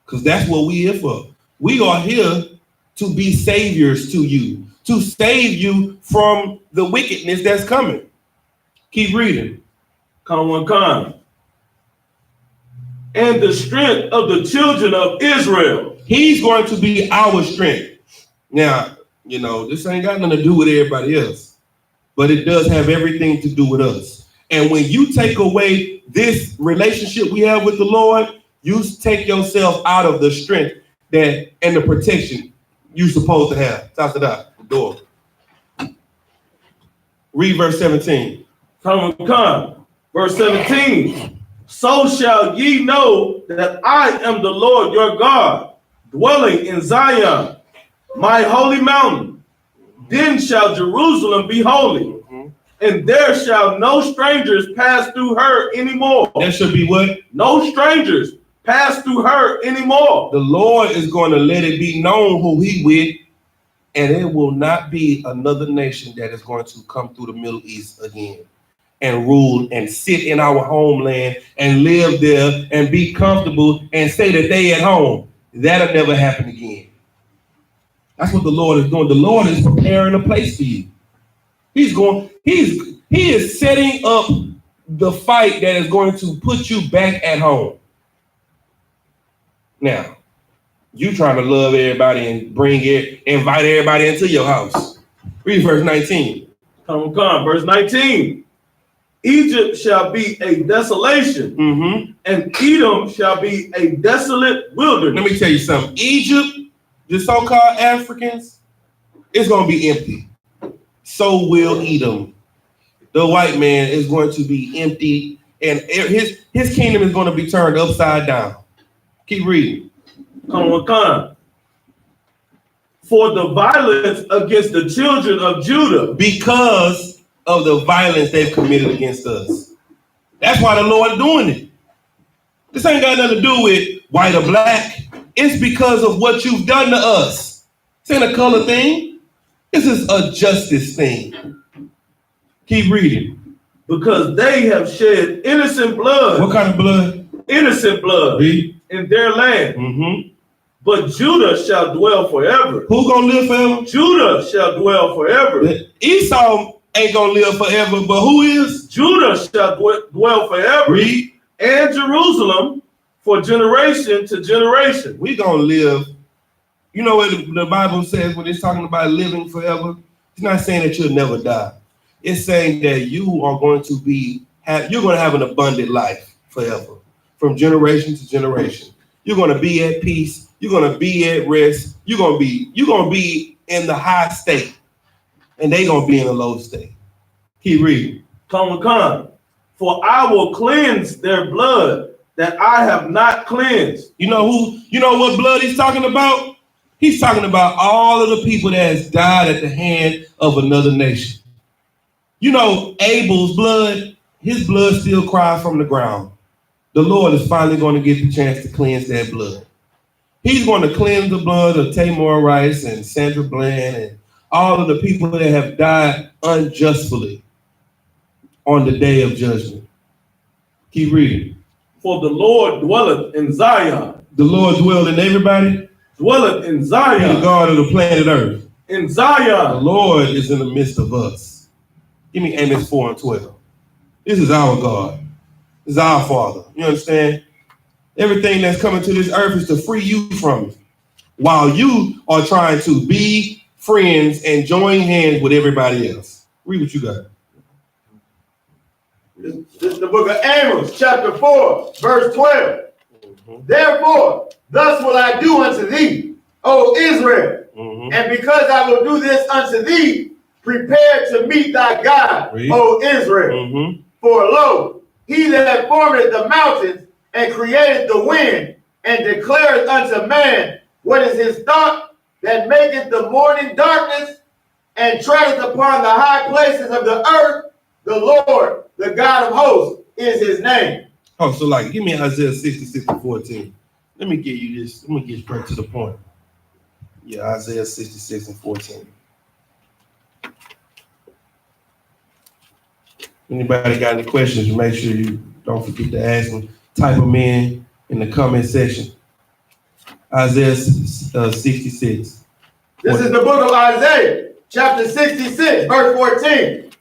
Because that's what we're here for. We are here to be saviors to you, to save you from the wickedness that's coming. Keep reading. Come. And the strength of the children of Israel. He's going to be our strength. Now, you know, this ain't got nothing to do with everybody else, but it does have everything to do with us. And when you take away this relationship we have with the Lord, you take yourself out of the strength that and the protection you're supposed to have. Toss it out the door. Read verse 17. Come. Verse 17. So shall ye know that I am the Lord your God, dwelling in Zion, my holy mountain. Then shall Jerusalem be holy, and there shall no strangers pass through her anymore. There should be what? No strangers pass through her anymore. The Lord is going to let it be known who he with, and it will not be another nation that is going to come through the Middle East again and rule and sit in our homeland and live there and be comfortable and say that they at home. That'll never happen again. That's what the Lord is doing. The Lord is preparing a place for you. He is setting up the fight that is going to put you back at home. Now, you trying to love everybody and invite everybody into your house. Read verse 19. Come, verse 19. Egypt shall be a desolation, and Edom shall be a desolate wilderness. Let me tell you something. Egypt, the so-called Africans, it's going to be empty. So will Edom. The white man is going to be empty, and his kingdom is going to be turned upside down. Keep reading. Come. For the violence against the children of Judah. Because of the violence they've committed against us. That's why the Lord is doing it. This ain't got nothing to do with white or black. It's because of what you've done to us. This ain't a color thing. This is a justice thing. Keep reading. Because they have shed innocent blood. What kind of blood? Innocent blood. Read. In their land. But Judah shall dwell forever. Who gonna live forever? Judah shall dwell forever. Esau ain't gonna live forever, but who is? Judah shall dwell forever. Read. And Jerusalem for generation to generation. We gonna live. You know what the Bible says when it's talking about living forever? It's not saying that you'll never die. It's saying that you are going to you're going to have an abundant life forever, from generation to generation. You're going to be at peace. You're going to be at rest. You're going to be in the high state, and they're going to be in a low state. Keep reading. Come. For I will cleanse their blood that I have not cleansed. You know what blood he's talking about? He's talking about all of the people that has died at the hand of another nation. You know, Abel's blood, his blood still cries from the ground. The Lord is finally going to get the chance to cleanse that blood. He's going to cleanse the blood of Tamar Rice and Sandra Bland and all of the people that have died unjustly on the day of judgment. Keep reading. For the Lord dwelleth in Zion. The Lord dwelleth in everybody? Dwelleth in Zion. The God of the planet Earth. In Zion. The Lord is in the midst of us. Give me Amos 4:12. This is our God. This is our Father. You understand? Everything that's coming to this earth is to free you from it, while you are trying to be friends and join hands with everybody else. Read what you got. This is the book of Amos, chapter 4, verse 12. Therefore, thus will I do unto thee, O Israel, and because I will do this unto thee, prepare to meet thy God, O Israel. For lo, he that formed the mountains and created the wind and declared unto man what is his thought, that maketh the morning darkness and treadeth upon the high places of the earth, the Lord, the God of hosts, is his name. Oh, so like, give me Isaiah 66:14. Let me give you this. Let me get straight to the point. Yeah, Isaiah 66:14. Anybody got any questions, make sure you don't forget to ask them. Type them in the comment section. Isaiah 66. This is the book of Isaiah, chapter 66, verse 14.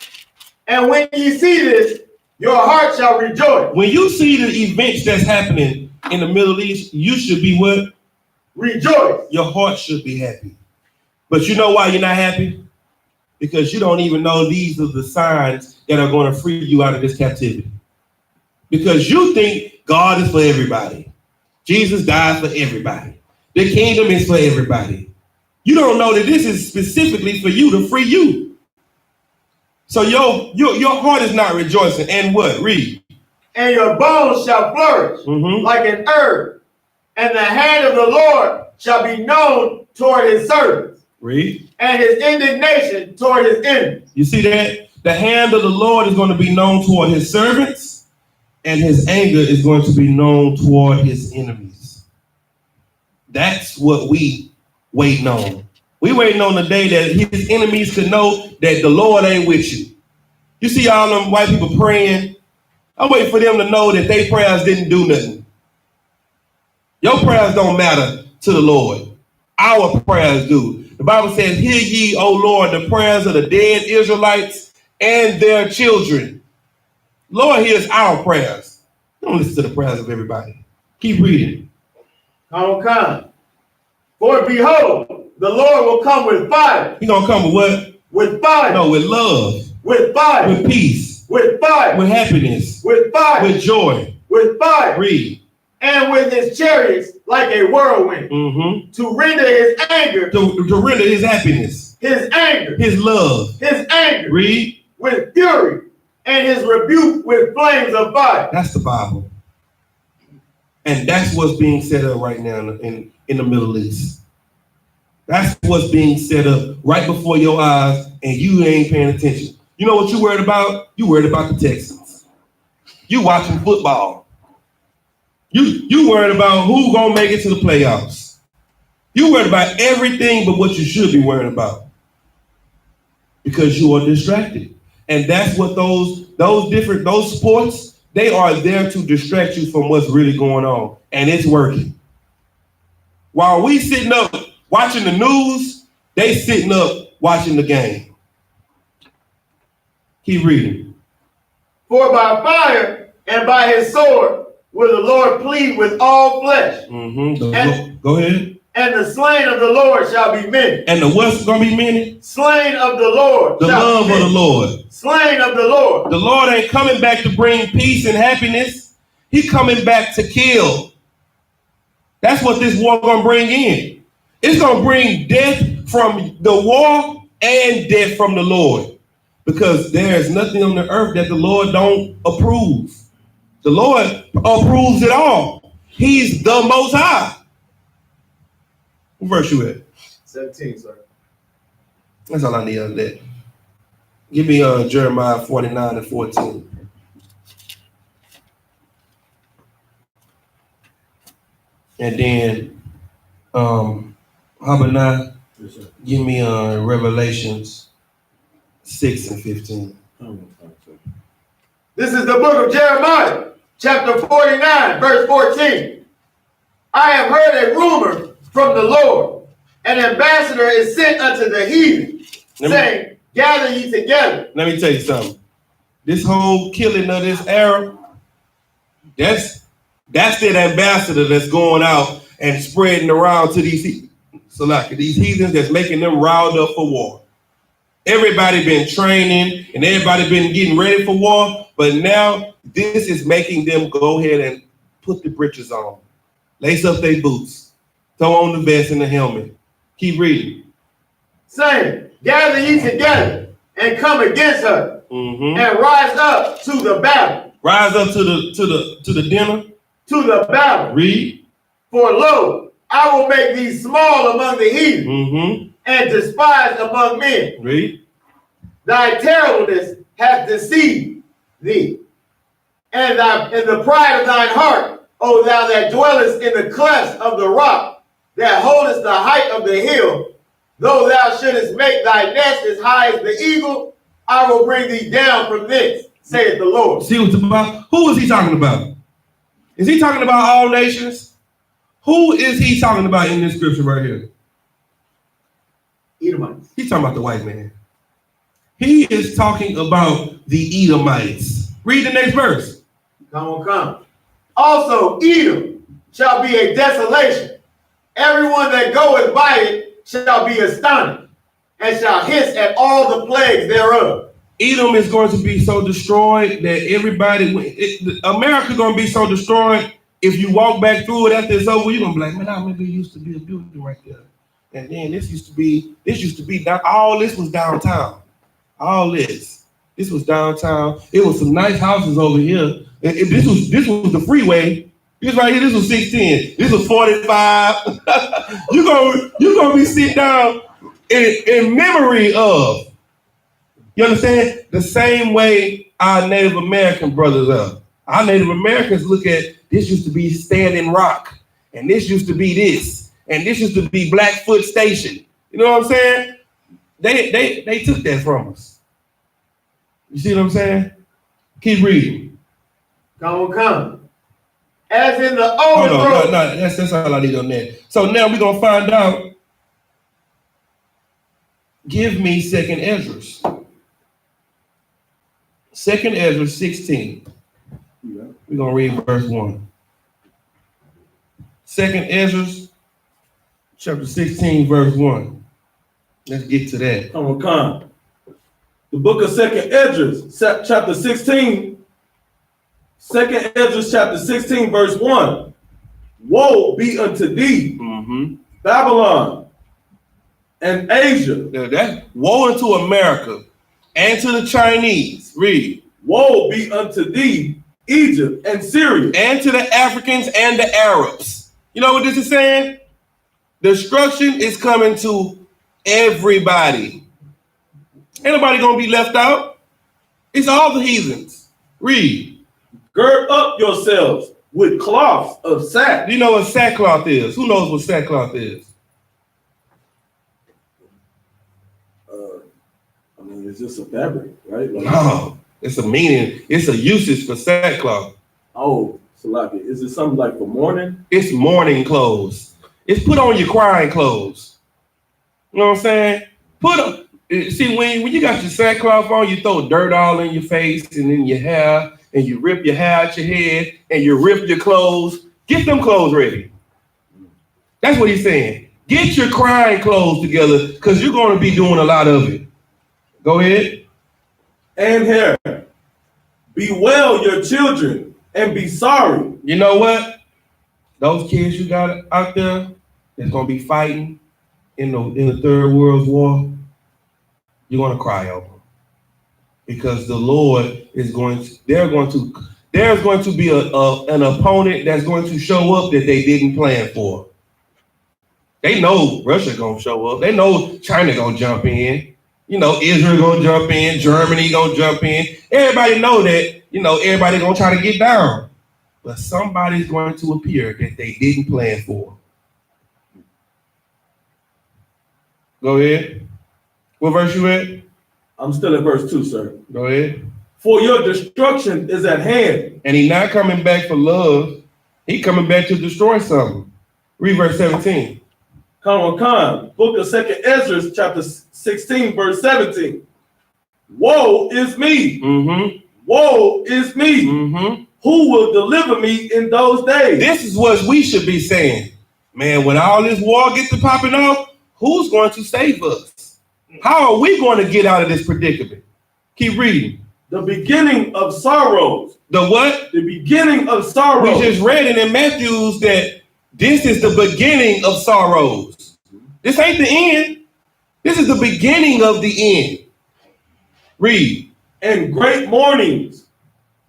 And when ye see this, your heart shall rejoice. When you see the events that's happening in the Middle East, you should be what? Rejoice. Your heart should be happy. But you know why you're not happy? Because you don't even know these are the signs that are going to free you out of this captivity. Because you think God is for everybody. Jesus died for everybody. The kingdom is for everybody. You don't know that this is specifically for you, to free you. So your heart is not rejoicing. And what? Read. And your bones shall flourish like an herb, and the hand of the Lord shall be known toward his servants. Read. And his indignation toward his enemies. You see that? The hand of the Lord is going to be known toward his servants, and his anger is going to be known toward his enemies. That's what we waiting on. We waiting on the day that his enemies could know that the Lord ain't with you. You see all them white people praying? I'm waiting for them to know that their prayers didn't do nothing. Your prayers don't matter to the Lord. Our prayers do. The Bible says, hear ye, O Lord, the prayers of the dead Israelites and their children. Lord hears our prayers. Don't listen to the prayers of everybody. Keep reading. Come. For behold, the Lord will come with fire. He gonna come with what? With fire. No, with love. With fire. With peace. With fire. With happiness. With fire. With joy. With fire. Read. And with his chariots like a whirlwind. Mm-hmm. To render his anger. To render his happiness. His anger. His love. His anger. Read. With fury. And his rebuke with flames of fire. That's the Bible. And that's what's being set up right now in the Middle East. That's what's being set up right before your eyes, and you ain't paying attention. You know what you worried about? You worried about the Texans. You watching football. You worried about who gonna make it to the playoffs. You worried about everything but what you should be worried about. Because you are distracted. And that's what those sports, they are there to distract you from what's really going on. And it's working. While we sitting up watching the news, they sitting up watching the game. Keep reading. For by fire and by his sword will the Lord plead with all flesh. Mm-hmm. Go ahead. And the slain of the Lord shall be many. And the what's going to be many? Slain of the Lord. The love of the Lord. Slain of the Lord. The Lord ain't coming back to bring peace and happiness. He's coming back to kill. That's what this war going to bring in. It's going to bring death from the war and death from the Lord. Because there is nothing on the earth that the Lord don't approve. The Lord approves it all. He's the Most High. What verse you at? 17, sir. That's all I need on that. Give me Jeremiah 49 and 14. And then, how about now? Yes, sir. Give me Revelations 6 and 15. This is the book of Jeremiah, chapter 49, verse 14. I have heard a rumor from the Lord. An ambassador is sent unto the heathen, saying, gather ye together. Let me tell you something. This whole killing of this Arab, that's that ambassador that's going out and spreading around to these heathens that's making them riled up for war. Everybody been training and everybody been getting ready for war, but now this is making them go ahead and put the breeches on, lace up their boots, throw on the vest and the helmet. Keep reading. Saying, gather ye together and come against her, and rise up to the battle. Rise up to the dinner. To the battle. Read. For lo, I will make thee small among the heathen, and despised among men. Read. Thy terribleness hath deceived thee, and the pride of thine heart, O thou that dwellest in the clefts of the rock, that holdest the height of the hill, though thou shouldest make thy nest as high as the eagle, I will bring thee down from thence, saith the Lord. See what's about? Who is he talking about? Is he talking about all nations? Who is he talking about in this scripture right here? Edomites. He's talking about the white man. He is talking about the Edomites. Read the next verse. Come. Also, Edom shall be a desolation. Everyone that goeth by it shall be astonished, and shall hiss at all the plagues thereof. Edom is going to be so destroyed that America's going to be so destroyed, if you walk back through it after it's over, you're going to be like, man, I remember it used to be a building right there. And then this used to be down, all this was downtown. All this was downtown. It was some nice houses over here. This was the freeway. This right here, this was 610. This was 45. You're gonna be sitting down in memory of. You understand? The same way our Native American brothers are. Our Native Americans look at this used to be Standing Rock, and this used to be this, and this used to be Blackfoot Station. You know what I'm saying? They took that from us. You see what I'm saying? Keep reading. Come. As in the old road. No, that's all I need on that. So now we're gonna find out. Give me 2nd Esdras. 2nd Ezra 16. Yeah. We're going to read verse 1. 2nd Ezra chapter 16, verse 1. Let's get to that. Come on, come. The book of 2nd Ezra, chapter 16. 2nd Ezra, chapter 16, verse 1. Woe be unto thee, Babylon and Asia. That's woe unto America and to the Chinese. Read. Woe be unto thee, Egypt and Syria. And to the Africans and the Arabs. You know what this is saying? Destruction is coming to everybody. Ain't nobody gonna be left out. It's all the heathens. Read. Gird up yourselves with cloths of sack. Do you know what sackcloth is? Who knows what sackcloth is? I mean, it's just a fabric, right? Like, No, it's a meaning. It's a usage for sackcloth. oh, Salaki, is it something like for mourning? It's mourning clothes. It's put on your crying clothes. You know what I'm saying? Put on. See, when you got your sackcloth on, you throw dirt all in your face and in your hair, and you rip your hair out your head, and you rip your clothes. Get them clothes ready. That's what he's saying. Get your crying clothes together, because you're going to be doing a lot of it. Go ahead. And hair. Bewail your children and be sorry. You know what? Those kids you got out there that's going to be fighting in the Third World War, you're going to cry over them. Because the Lord is going to, there's going to be an opponent that's going to show up that they didn't plan for. They know Russia going to show up. They know China going to jump in. You know, Israel going to jump in. Germany going to jump in. Everybody know that, you know, everybody going to try to get down. But somebody's going to appear that they didn't plan for. Go ahead. What verse you at? I'm still at verse 2, sir. Go ahead. For your destruction is at hand. And he's not coming back for love. He coming back to destroy something. Read verse 17. Come on, book of 2nd Ezra, chapter 16, verse 17. Woe is me. Woe is me. Who will deliver me in those days? This is what we should be saying. Man, when all this war gets to popping off, who's going to save us? How are we going to get out of this predicament? Keep reading. The beginning of sorrows. The what? The beginning of sorrows. We just read it in Matthews that this is the beginning of sorrows. This ain't the end. This is the beginning of the end. Read. And great mournings.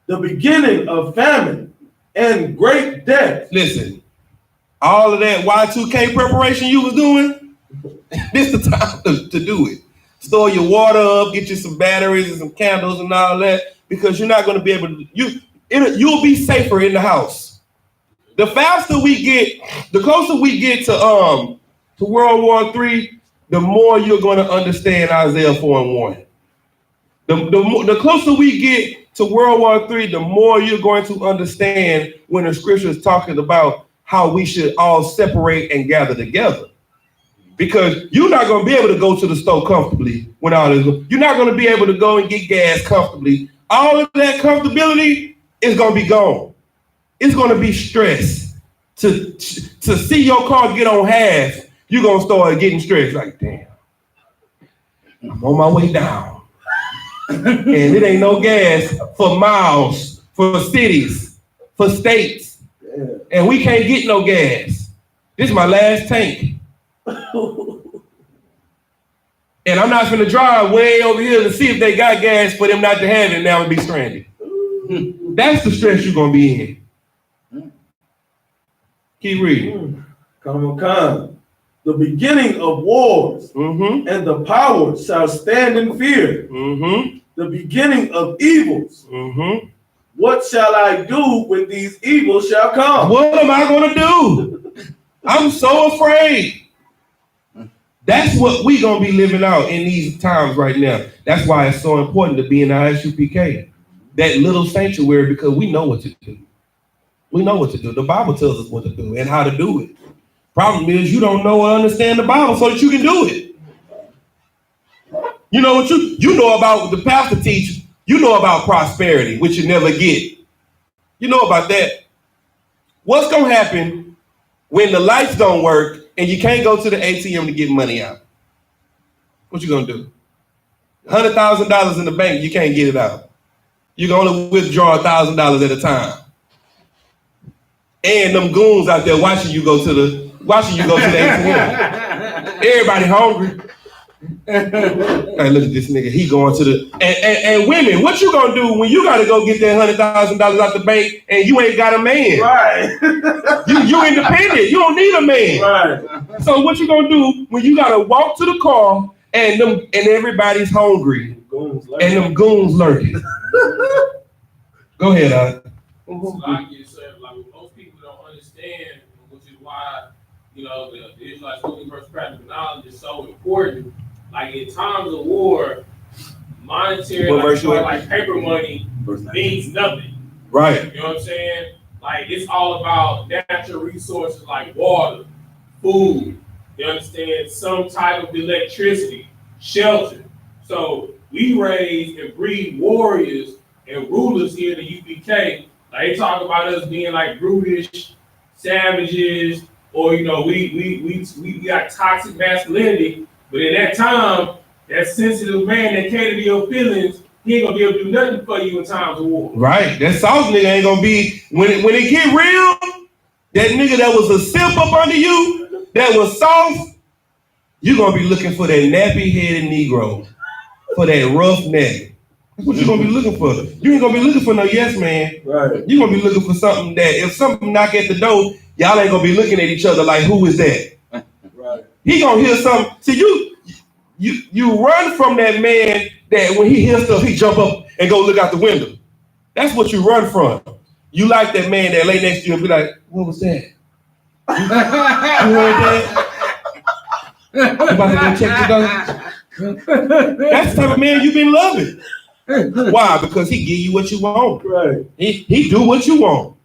The beginning of famine and great death. Listen, all of that Y2K preparation you was doing, this is the time to do it. Store your water up, get you some batteries and some candles and all that, because you're not going to be able to, you'll be safer in the house. The faster we get, the closer we get to World War III, the more you're going to understand Isaiah 4 and 1. The closer we get to World War III, the more you're going to understand when the scripture is talking about how we should all separate and gather together. Because you're not going to be able to go to the store comfortably when all this. You're not going to be able to go and get gas comfortably. All of that comfortability is going to be gone. It's going to be stress. To see your car get on half, you're going to start getting stressed. Like, damn, I'm on my way down. And it ain't no gas for miles, for cities, for states. Yeah. And we can't get no gas. This is my last tank. And I'm not gonna drive way over here to see if they got gas for them not to have it now and be stranded. That's the stress you're gonna be in. Keep reading. Come on. The beginning of wars and the power shall stand in fear. The beginning of evils. What shall I do when these evils shall come? What am I gonna do? I'm so afraid. That's what we're going to be living out in these times right now. That's why it's so important to be in the I.S.U.P.K, that little sanctuary, because we know what to do. We know what to do. The Bible tells us what to do and how to do it. Problem is you don't know or understand the Bible so that you can do it. You know what you know about what the pastor teach. You know about prosperity, which you never get. You know about that. What's gonna happen when the lights don't work and you can't go to the ATM to get money out? What you gonna do? $100,000 in the bank, you can't get it out. You can only withdraw $1,000 at a time. And them goons out there watching you go to the ATM. Everybody hungry. Hey, look at this nigga. He going to the and women. What you gonna do when you gotta go get that $100,000 out the bank and you ain't got a man? Right. you independent. You don't need a man. Right. So what you gonna do when you gotta walk to the car and everybody's hungry and them goons lurking? Go ahead, Like most people don't understand, which is why the Israelites only versus practical knowledge is so important. Like in times of war, monetary like paper money means nothing. Right. You know what I'm saying? Like it's all about natural resources like water, food. You understand? Some type of electricity, shelter. So we raise and breed warriors and rulers here in the UPK. Like they talk about us being like brutish, savages, or we got toxic masculinity. But in that time, that sensitive man that cater to your feelings, he ain't gonna be able to do nothing for you in times of war. Right. That soft nigga ain't gonna be when it get real. That nigga that was a simp up under you, that was soft, you gonna be looking for that nappy-headed Negro, for that rough neck. That's what you gonna be looking for. You ain't gonna be looking for no yes man. Right. You gonna be looking for something that if something knock at the door, y'all ain't gonna be looking at each other like, who is that? Right. He gonna hear something. See, you run from that man that when he hears stuff, he jump up and go look out the window. That's what you run from. You like that man that lay next to you and be like, what was that? You heard that? You about to go check the door? That's the type of man you've been loving. Why? Because he give you what you want. Right. He do what you want.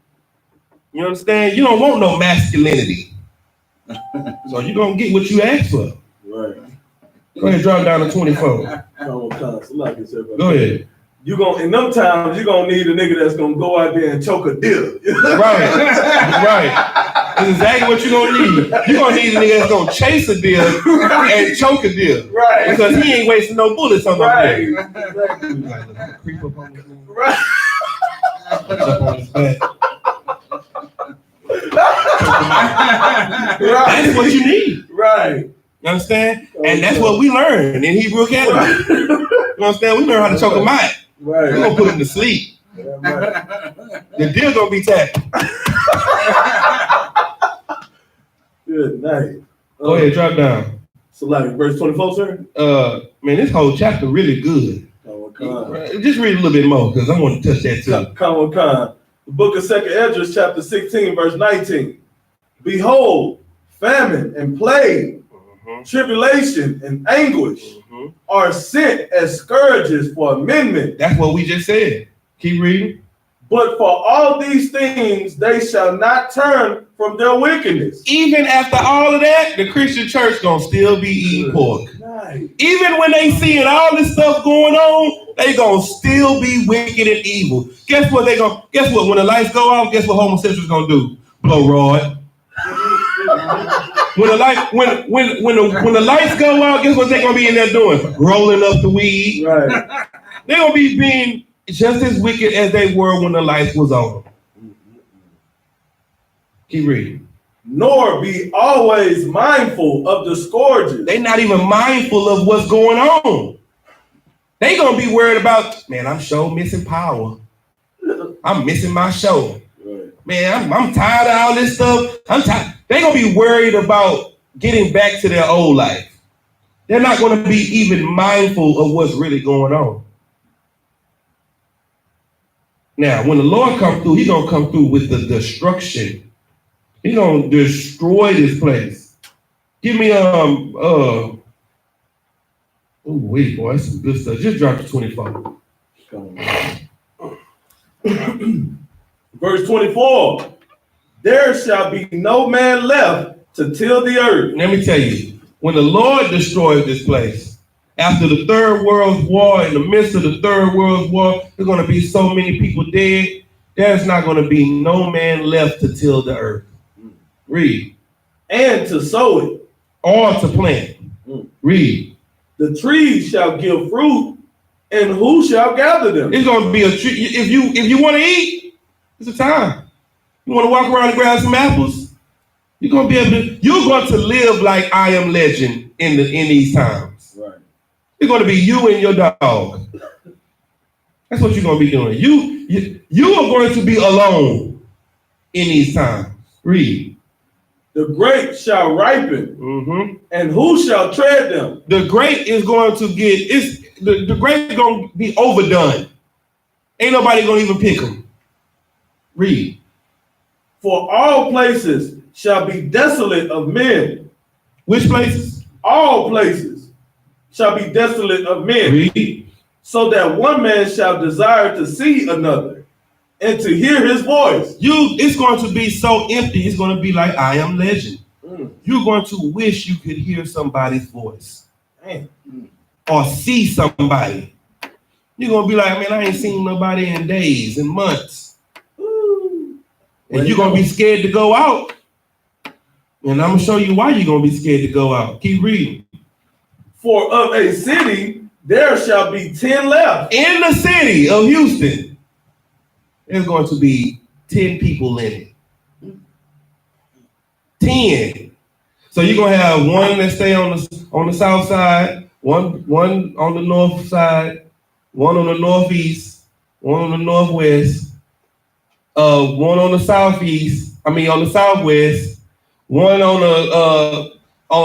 You understand? You don't want no masculinity. So you're gonna get what you ask for. Right. Go ahead, drop down to 24. Go ahead. You gonna in them times you're gonna need a nigga that's gonna go out there and choke a deer. Right. That's exactly what you're gonna need. You're gonna need a nigga that's gonna chase a deer and choke a deer. Right. Because he ain't wasting no bullets on that deer. Exactly. Creep up on this nigga. Right. Up on his back. That's what you need. Right. You understand? And that's what we learned in Hebrew Academy. You understand? We learn how to choke him out. Right. We're gonna put him to sleep. Yeah, right. The deal gonna be tapped. Good night. Go ahead, drop down. So like verse 24, sir? Man, this whole chapter really good. Just read a little bit more because I want to touch that too. Come on. The book of 2nd Esdras, chapter 16, verse 19. Behold, famine and plague, tribulation and anguish are sent as scourges for amendment. That's what we just said. Keep reading. But for all these things, they shall not turn from their wickedness. Even after all of that, the Christian church gonna still be eating pork. Nice. Even when they seeing all this stuff going on, they gonna still be wicked and evil. Guess what? When the lights go off, guess what homosexuals gonna do? Blow rod. When the lights go out, guess what they gonna be in there doing? Rolling up the weed. Right. They gonna be being just as wicked as they were when the lights was on. Keep reading. Nor be always mindful of the scourges. They not even mindful of what's going on. They gonna be worried about, man, I'm sure missing power. I'm missing my show. Right. Man, I'm tired of all this stuff. I'm tired. They gonna be worried about getting back to their old life. They're not gonna be even mindful of what's really going on. Now, when the Lord come through, he's gonna come through with the destruction. He's gonna destroy this place. Give me oh wait, boy, that's some good stuff. Just drop to 24. Verse 24. There shall be no man left to till the earth. Let me tell you, when the Lord destroys this place, After the Third World War, in the midst of the Third World War, there's going to be so many people dead. There's not going to be no man left to till the earth. Read. And to sow it. Or to plant. Read. The trees shall give fruit, and who shall gather them? It's going to be a tree. If you want to eat, it's a time. You want to walk around and grab some apples? You're going to live like I Am Legend in these times. Right. It's going to be you and your dog. That's what you're going to be doing. You are going to be alone in these times. Read. The grapes shall ripen, and who shall tread them? The grape is going to the grape is going to be overdone. Ain't nobody going to even pick them. Read. For all places shall be desolate of men. Which places? All places shall be desolate of men. Read. So that one man shall desire to see another and to hear his voice. It's going to be so empty. It's going to be like I Am Legend. You're going to wish you could hear somebody's voice. Or see somebody. You're going to be like, man, I ain't seen nobody in days and months. And you're going to be scared to go out. And I'm going to show you why you're going to be scared to go out. Keep reading. For of a city, there shall be 10 left. In the city of Houston, there's going to be 10 people in it. 10. So you're going to have one that stay on the south side, one on the north side, one on the northeast, one on the northwest, one on the southeast, on the southwest, one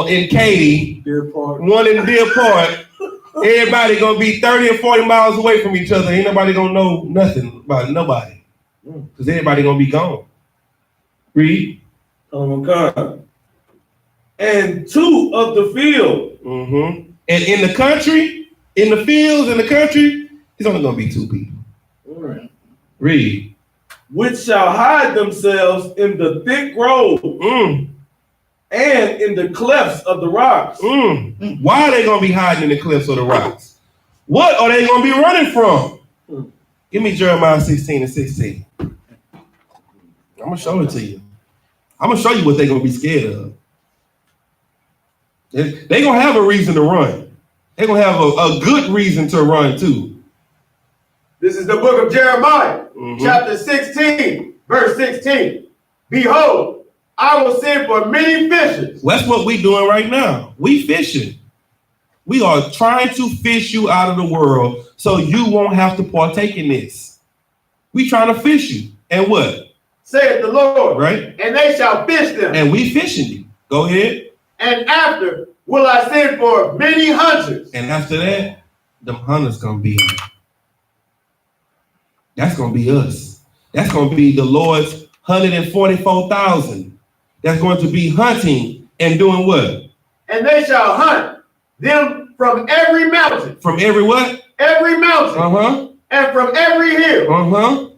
in Katy, one in Deer Park. Everybody gonna be 30 or 40 miles away from each other. Ain't nobody gonna know nothing about nobody. Because everybody gonna be gone. Read. And 2 of the field. And in the country, in the fields, in the country, it's only gonna be 2 people. Read. Which shall hide themselves in the thick grove and in the clefts of the rocks. Why are they going to be hiding in the cliffs of the rocks? What are they going to be running from? Give me Jeremiah 16:16. I'm going to show it to you. I'm going to show you what they're going to be scared of. They're going to have a reason to run. They're going to have a good reason to run too. This is the book of Jeremiah, chapter 16, verse 16. Behold, I will send for many fishers. Well, that's what we're doing right now. We fishing. We are trying to fish you out of the world so you won't have to partake in this. We trying to fish you. And what? Saith the Lord. Right. And they shall fish them. And we fishing you. Go ahead. And after will I send for many hunters. And after that, them hunters gonna be. That's gonna be us. That's gonna be the Lord's 144,000. That's going to be hunting and doing what? And they shall hunt them from every mountain. From every what? Every mountain. And from every hill.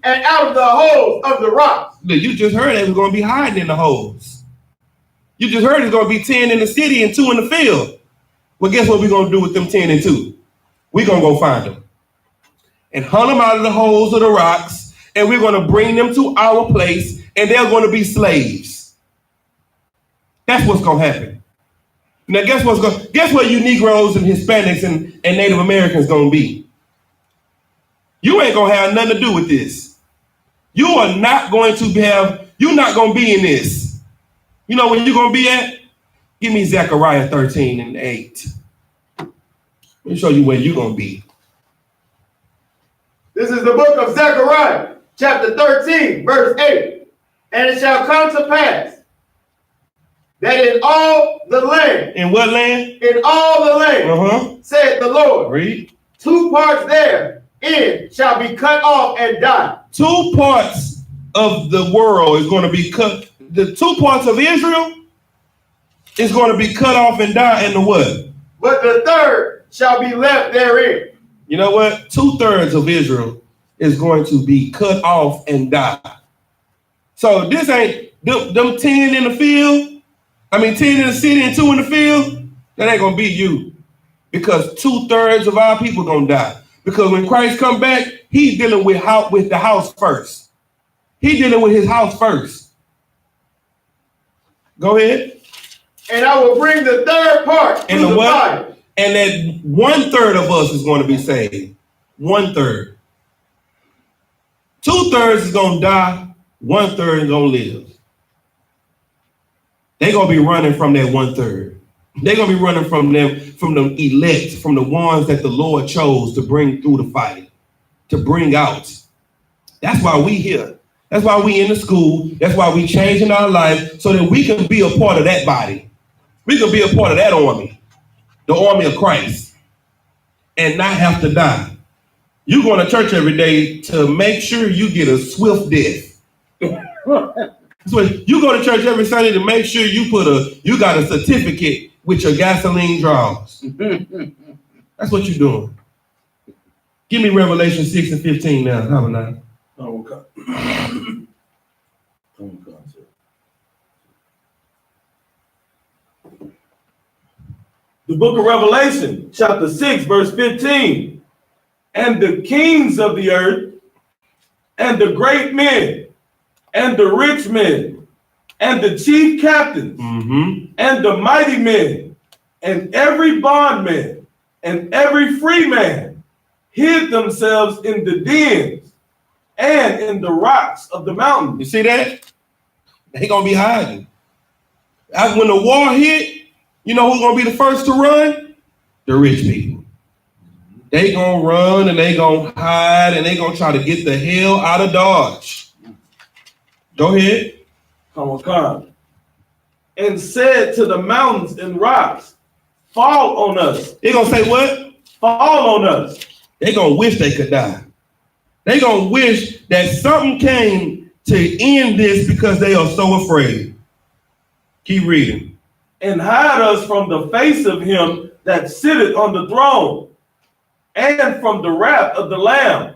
And out of the holes of the rocks. You just heard they were going to be hiding in the holes. You just heard it's going to be 10 in the city and 2 in the field. Well, guess what we're going to do with them 10 and 2? We're going to go find them. And hunt them out of the holes of the rocks. And we're going to bring them to our place. And they're going to be slaves. That's what's gonna happen. Now, guess what you Negroes and Hispanics and Native Americans gonna be? You ain't gonna have nothing to do with this. You're not gonna be in this. You know where you're gonna be at? Give me Zechariah 13:8. Let me show you where you're gonna be. This is the book of Zechariah, chapter 13, verse 8. And it shall come to pass that in all the land. In what land? In all the land, saith the Lord. Read. 2 parts therein shall be cut off and die. 2 parts of the world is going to be cut. The 2 parts of Israel is going to be cut off and die. And the what? But the 3rd shall be left therein. You know what? 2/3 of Israel is going to be cut off and die. So this ain't them 10 in the field. 10 in the city and 2 in the field, that ain't gonna be you. because 2/3 of our people gonna die. Because when Christ come back, he's dealing with the house first. He's dealing with his house first. Go ahead. And I will bring the third part And through the what? fire. And that 1/3 of us is going to be saved. 1/3. 2/3 is going to die. 1/3 is going to live. They're going to be running from that 1/3. They're going to be running from them, from the elect, from the ones that the Lord chose to bring through the fight, to bring out. That's why we here. That's why we in the school. That's why we changing our life so that we can be a part of that body. We can be a part of that army, the army of Christ, and not have to die. You going to church every day to make sure you get a swift death. So you go to church every Sunday to make sure you got a certificate with your gasoline draws. That's what you're doing. Give me Revelation 6:15 now. How about that? Oh, okay. The book of Revelation, chapter 6, verse 15. And the kings of the earth, and the great men, and the rich men, and the chief captains, and the mighty men, and every bondman, and every free man, hid themselves in the dens and in the rocks of the mountains. You see that? They gonna be hiding. When the war hit, you know who's gonna be the first to run? The rich people. They gonna run and they gonna hide and they gonna try to get the hell out of Dodge. Go ahead. Come on. And said to the mountains and rocks, fall on us. They gonna say what? Fall on us. They gonna wish they could die. They gonna wish that something came to end this because they are so afraid. Keep reading. And hide us from the face of him that sitteth on the throne, and from the wrath of the Lamb.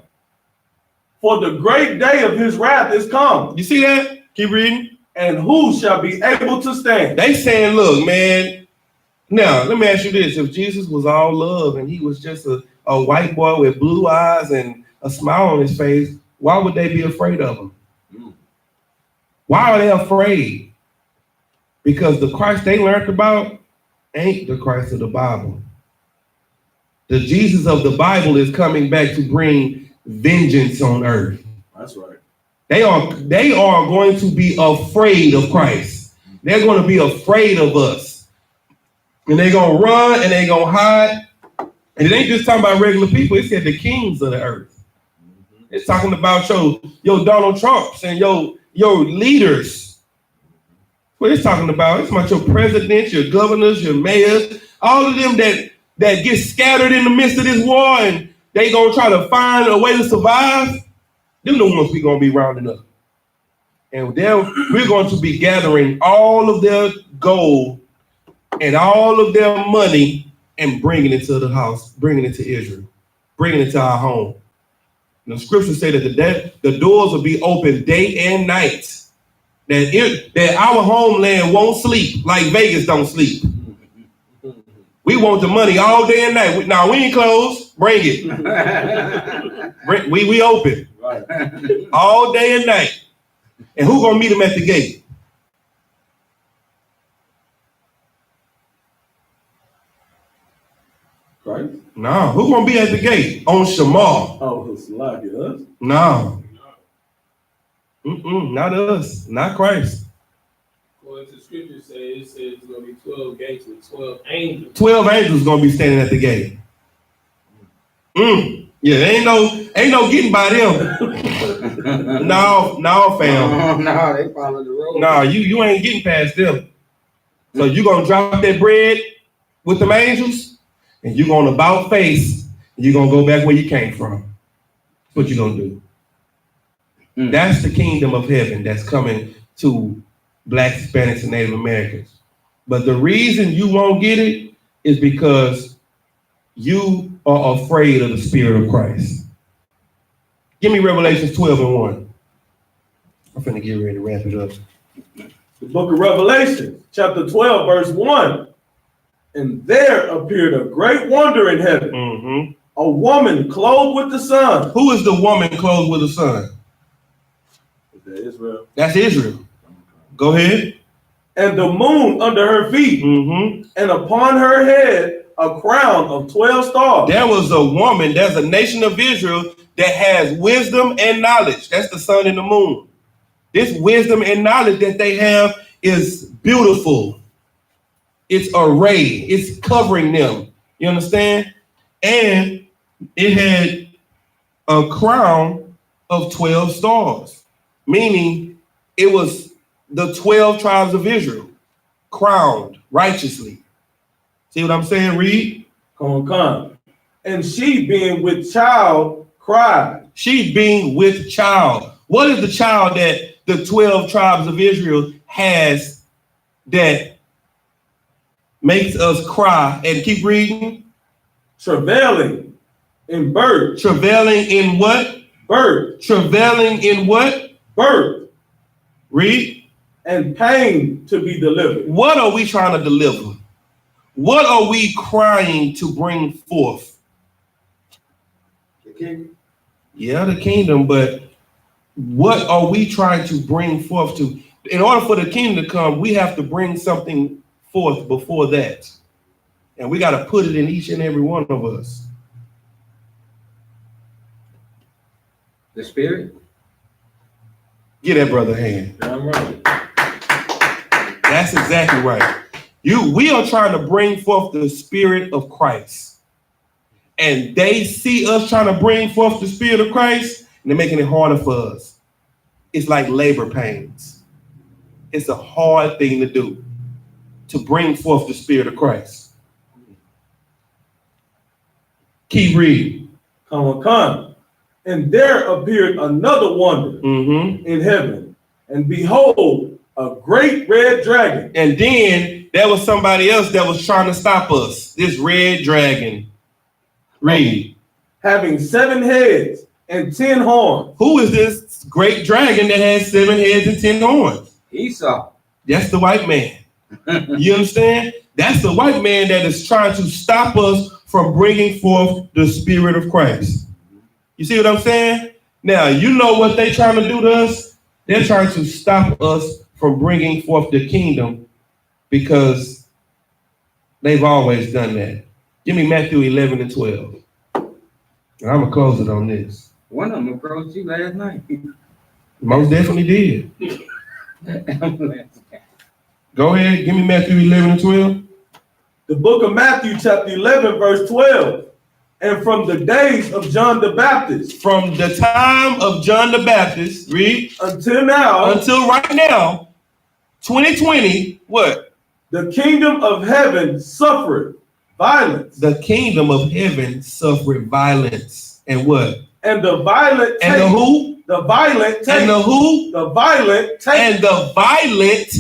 For the great day of his wrath is come. You see that? Keep reading. And who shall be able to stand? They saying, look, man, now let me ask you this. If Jesus was all love and he was just a white boy with blue eyes and a smile on his face, why would they be afraid of him? Why are they afraid? Because the Christ they learned about ain't the Christ of the Bible. The Jesus of the Bible is coming back to bring vengeance on earth. That's right. They are going to be afraid of Christ. They're going to be afraid of us. And they're going to run and they're going to hide. And it ain't just talking about regular people. It said the kings of the earth. It's talking about your Donald Trumps and your leaders. What it's talking about? It's about your presidents, your governors, your mayors, all of them that get scattered in the midst of this war and they gonna try to find a way to survive. Them the ones we gonna be rounding up. And we're going to be gathering all of their gold and all of their money and bringing it to the house, bringing it to Israel, bringing it to our home. The scriptures say that the doors will be open day and night. That our homeland won't sleep like Vegas don't sleep. We want the money all day and night. Now we ain't closed. Bring it. We open all day and night. And who gonna meet them at the gate? Right? No. Who gonna be at the gate? On Shamar. Oh, it's like us? No. Not us. Not Christ. Well, the scripture says it's going to be 12 gates with 12 angels. 12 angels gonna be standing at the gate. Yeah, ain't no getting by them. No, fam. No, they follow the road. No, you ain't getting past them. So you gonna drop that bread with them angels, and you gonna about face, and you gonna go back where you came from. That's what you gonna do. That's the kingdom of heaven that's coming to Black, Hispanics, and Native Americans. But the reason you won't get it is because you are afraid of the Spirit of Christ. Give me Revelation 12:1. I'm finna get ready to wrap it up. The book of Revelation, chapter 12, verse 1. And there appeared a great wonder in heaven. Mm-hmm. A woman clothed with the sun. Who is the woman clothed with the sun? Is that Israel? That's Israel. Go ahead. And the moon under her feet. Mm-hmm. And upon her head a crown of 12 stars. There was a woman, there's a nation of Israel that has wisdom and knowledge. That's the sun and the moon. This wisdom and knowledge that they have is beautiful. It's arrayed. It's covering them. You understand? And it had a crown of 12 stars, meaning it was the 12 tribes of Israel crowned righteously. See what I'm saying? Read. Come. And she being with child cried. She being with child. What is the child that the 12 tribes of Israel has that makes us cry? And keep reading. Travailing in birth. Travailing in what? Birth. Travailing in what? Birth. Read. And pain to be delivered. What are we trying to deliver? What are we crying to bring forth? The kingdom. Yeah, the kingdom, but what are we trying to bring forth to? In order for the kingdom to come, we have to bring something forth before that. And we got to put it in each and every one of us. The Spirit? Get that brother a hand. I'm right. That's exactly right. We are trying to bring forth the Spirit of Christ. And they see us trying to bring forth the Spirit of Christ, and they're making it harder for us. It's like labor pains. It's a hard thing to do, to bring forth the Spirit of Christ. Keep reading. Come. And there appeared another wonder in heaven. And behold, a great red dragon. And then there was somebody else that was trying to stop us. This red dragon. Read. Having 7 heads and 10 horns. Who is this great dragon that has 7 heads and 10 horns? Esau. That's the white man. You understand? That's the white man that is trying to stop us from bringing forth the Spirit of Christ. You see what I'm saying? Now, you know what they're trying to do to us? They're trying to stop us from bringing forth the kingdom because they've always done that. Give me Matthew 11 and 12. And I'm going to close it on this. One of them approached you last night. Most definitely did. Go ahead. Give me Matthew 11 and 12. The book of Matthew, chapter 11, verse 12. And from the days of John the Baptist. From the time of John the Baptist, read. Until now. Until right now, 2020, what? The kingdom of heaven suffered violence. The kingdom of heaven suffered violence. And what? And the violent take. And the who? The violent take. And the who? The violent take. And the violent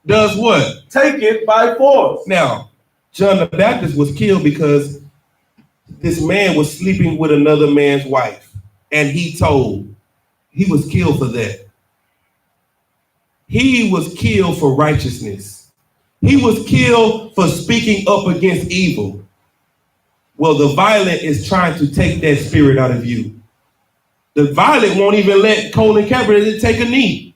does what? Take it by force. Now, John the Baptist was killed because this man was sleeping with another man's wife. And he was killed for that. He was killed for righteousness. He was killed for speaking up against evil. Well, the violent is trying to take that spirit out of you. The violent won't even let Colin Kaepernick take a knee.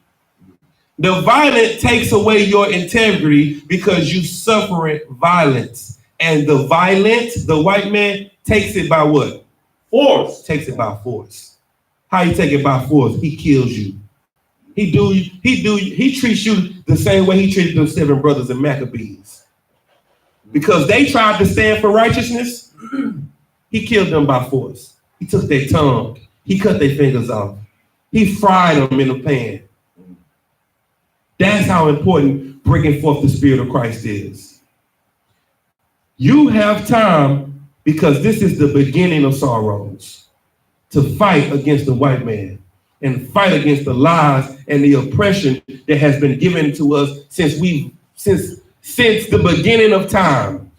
The violent takes away your integrity because you suffer violence. And the violent, the white man, takes it by what? Force. Takes it by force. How you take it by force? He kills you. He treats you the same way he treated those 7 brothers in Maccabees. Because they tried to stand for righteousness, he killed them by force. He took their tongue. He cut their fingers off. He fried them in a pan. That's how important bringing forth the Spirit of Christ is. You have time, because this is the beginning of sorrows, to fight against the white man and fight against the lies and the oppression that has been given to us since the beginning of time.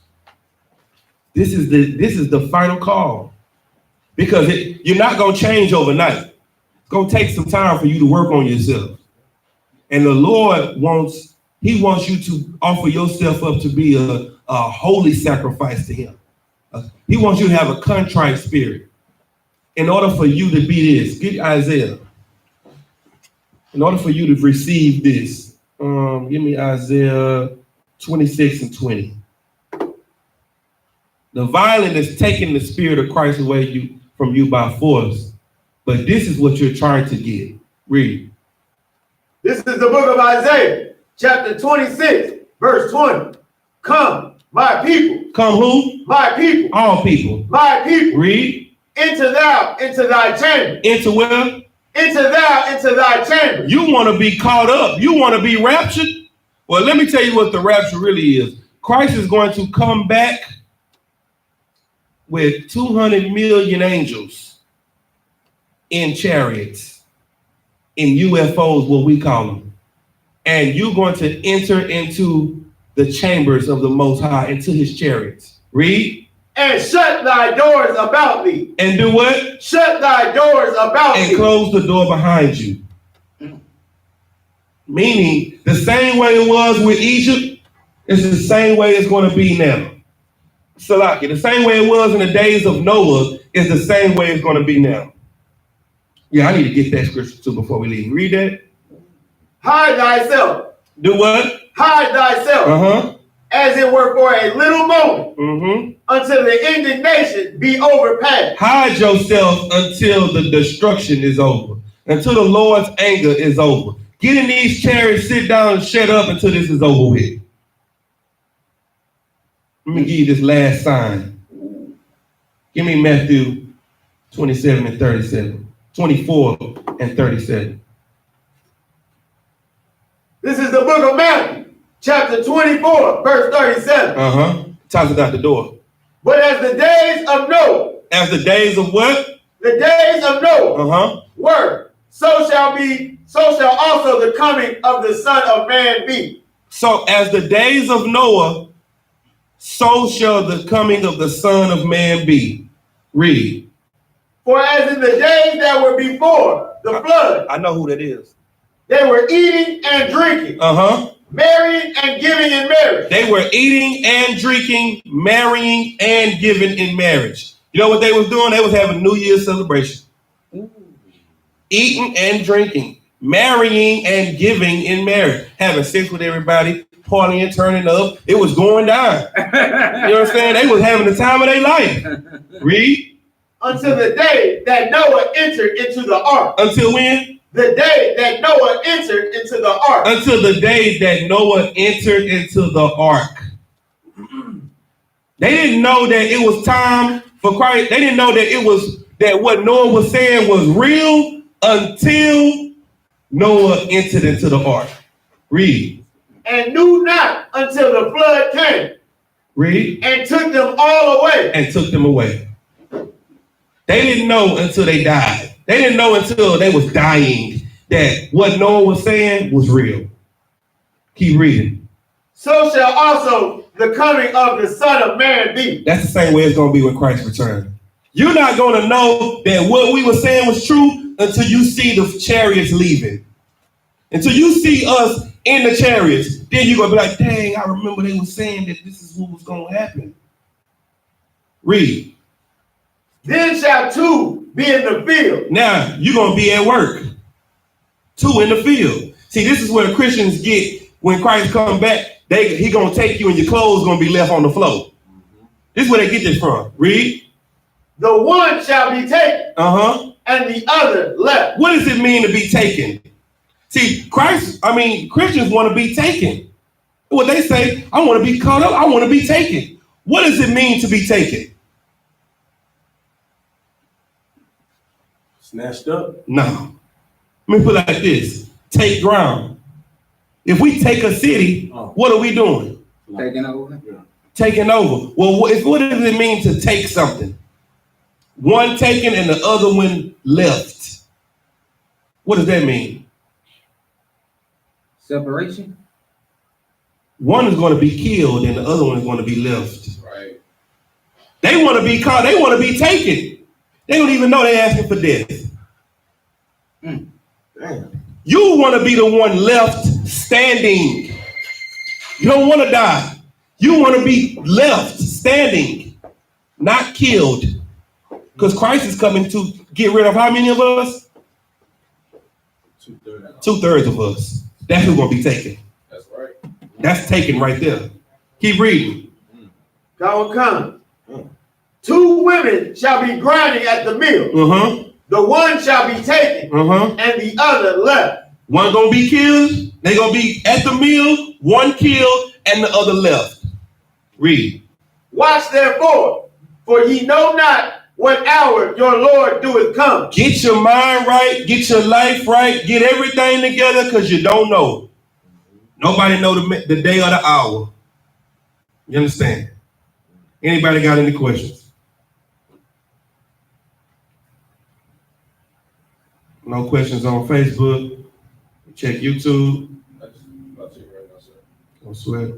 This is the final call, because you're not going to change overnight. It's going to take some time for you to work on yourself. And the Lord wants you to offer yourself up to be a holy sacrifice to him. He wants you to have a contrite spirit. In order for you to be this, get Isaiah. In order for you to receive this, give me Isaiah 26 and 20. The violent is taking the spirit of Christ away from you by force. But this is what you're trying to get. Read. This is the book of Isaiah, chapter 26, verse 20. Come, my people. Come who? My people. All people. My people. Read. Enter thou into thy chamber. Into where? Enter thou into thy chamber. You want to be caught up. You want to be raptured? Well, let me tell you what the rapture really is. Christ is going to come back with 200 million angels in chariots, in UFOs, what we call them. And you're going to enter into the chambers of the Most High, into his chariots. Read. And shut thy doors about thee. And do what? Shut thy doors about thee. And close the door behind you. Meaning, the same way it was with Egypt, it's the same way it's going to be now. Salaki, the same way it was in the days of Noah is the same way it's going to be now. Yeah, I need to get that scripture too before we leave. Read that. Hide thyself. Do what? Hide thyself. As it were for a little moment. Until the indignation be overpassed. Hide yourself until the destruction is over. Until the Lord's anger is over. Get in these chairs, sit down, and shut up until this is over with. Let me give you this last sign. Give me Matthew 27 and 37. 24 and 37. This is the book of Matthew, chapter 24, verse 37. Talks about the door. But as the days of Noah. As the days of what? The days of Noah. Were. So shall also the coming of the Son of Man be. So as the days of Noah, so shall the coming of the Son of Man be. Read. For as in the days that were before the flood. I know who that is. They were eating and drinking. Marrying and giving in marriage. They were eating and drinking, marrying and giving in marriage. You know what they was doing? They was having a New Year's celebration. Eating and drinking, marrying and giving in marriage, having sex with everybody, partying, turning up. It was going down. You know what I'm saying? They was having the time of their life. Read. Until the day that Noah entered into the ark. Until when? The day that Noah entered into the ark. Until the day that Noah entered into the ark. They didn't know that it was time for Christ. They didn't know that what Noah was saying was real until Noah entered into the ark. Read. And knew not until the flood came. Read. And took them all away. And took them away. They didn't know until they died. They didn't know until they was dying that what Noah was saying was real. Keep reading. So shall also the coming of the Son of Man be. That's the same way it's going to be when Christ returns. You're not going to know that what we were saying was true until you see the chariots leaving. Until you see us in the chariots. Then you're going to be like, dang, I remember they were saying that this is what was going to happen. Read. Then shall two be in the field. Now, you're going to be at work. Two in the field. See, this is where the Christians get when Christ comes back. He going to take you and your clothes going to be left on the floor. This is where they get this from. Read. The one shall be taken. And the other left. What does it mean to be taken? See, Christians want to be taken. What they say, I want to be caught up. I want to be taken. What does it mean to be taken? Snatched up? No. Let me put it like this. Take ground. If we take a city, what are we doing? Taking over. Taking over. Well, what does it mean to take something? One taken and the other one left. What does that mean? Separation. One is going to be killed and the other one is going to be left. Right. They want to be caught. They want to be taken. They don't even know they're asking for death. Damn. You want to be the one left standing. You don't want to die. You want to be left standing, not killed. Because Christ is coming to get rid of how many of us? 2/3. 2/3 of us. That's who's going to be taken. That's right. That's taken right there. Keep reading. God will come. 2 women shall be grinding at the mill. The one shall be taken, and the other left. One gonna be killed. They gonna be at the mill. One killed, and the other left. Read. Watch therefore, for ye know not what hour your Lord doeth come. Get your mind right. Get your life right. Get everything together, because you don't know. Nobody know the day or the hour. You understand? Anybody got any questions? No questions on Facebook. Check YouTube. I'll check right now, sir. Don't sweat.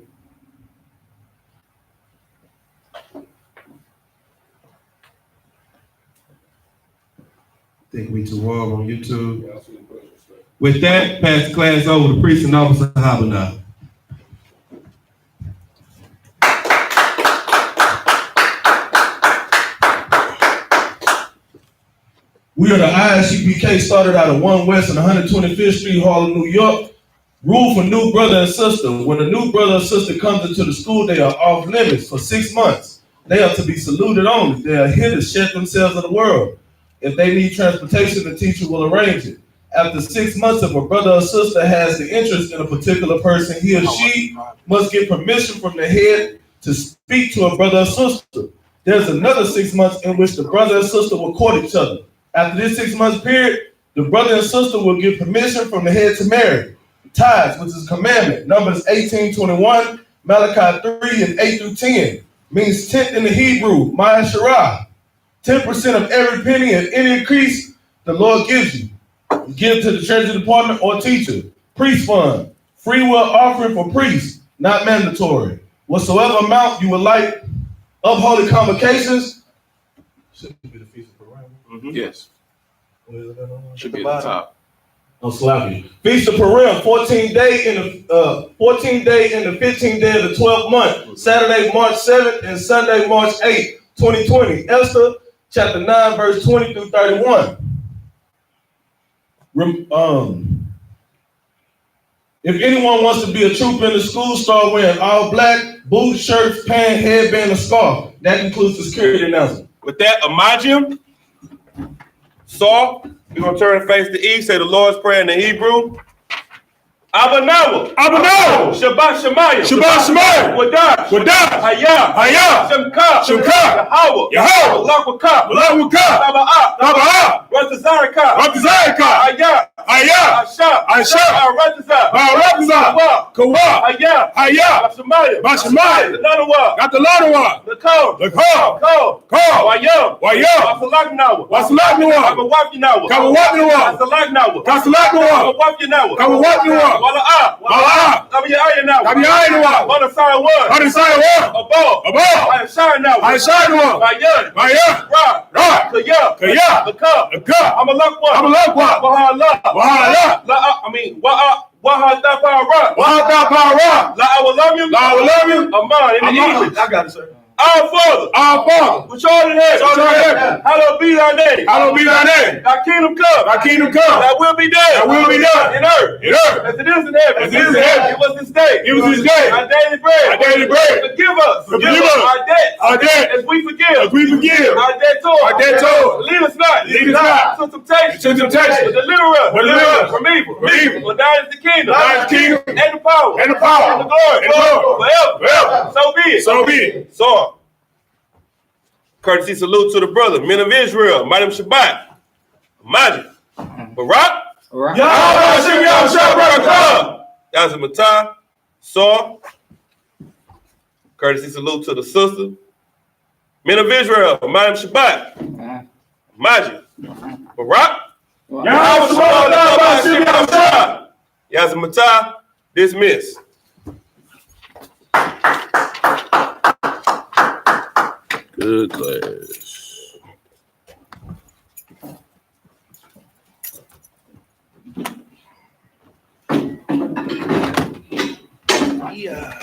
Think we too hard on YouTube. Yeah, I'll see the questions, sir. With that, pass the class over to Priest and Officer YAHANNA. We are the I.S.U.P.K, started out of 1 West and 125th Street, Harlem, New York. Rule for new brother and sister. When a new brother or sister comes into the school, they are off limits for 6 months. They are to be saluted only. They are here to shed themselves of the world. If they need transportation, the teacher will arrange it. After 6 months, if a brother or sister has the interest in a particular person, he or she must get permission from the head to speak to a brother or sister. There's another 6 months in which the brother and sister will court each other. After this 6 months period, the brother and sister will get permission from the head to marry. Tithes, which is a commandment, Numbers 18:21, Malachi 3 and 8 through 10, means tenth in the Hebrew, Ma'asherah. 10% of every penny and any increase the Lord gives you. You give it to the treasury department or teacher. Priest fund, free will offering for priests, not mandatory. Whatsoever amount you would like of holy convocations, should be the feast of Purim. Yes. Should be at the top. Don't slap you. Feast of Purim, 14th day in the 14th day in the 15th day of the 12th month, Saturday, March 7th, and Sunday, March 8th, 2020. Esther, chapter 9, verse 20 through 31. If anyone wants to be a trooper in the school, start wearing all black, boots, shirts, pants, headband, or scarf. That includes the security announcement. With that, Imagine, Saul, you're going to turn and face the east, say the Lord's Prayer in the Hebrew. Abanawa, Shabbat Shemayim, Wadash, Hayah, Shemka, Yahweh, Lakwaka, Taba'ah, Ratazarika, Ayah, Ashab, Kawa, Hayah, Bashemayim, Gatalawa, Lakal, Wayam, Wasalaknawa, Kasalaknawa, Wala, Kabiyainawa, Manasaya, above, Ayashanawa, Mayan, Ra, Kaya, Laka, Amalakwa, Wahala, Wahadapara, La, I will love you, Aman, in the English. I got it, sir. Our Father, which art in heaven, hallowed be thy name. Thy kingdom come. Thy will be done. In earth. As it is in heaven. Give us this day. Our daily bread. Forgive us. Our debt. As we forgive. Our debtors. Lead us not. To temptation. But deliver us from evil. For thine is the kingdom. And the power. And the glory. Forever. So be it. So. Courtesy salute to the brother, men of Israel, Mighty Shabbat, Majid, Barak, Yazimata, Saul. Courtesy salute to the sister, men of Israel, Mighty Shabbat, Majid, Barak, Yazimata, dismiss. Good class. Yeah.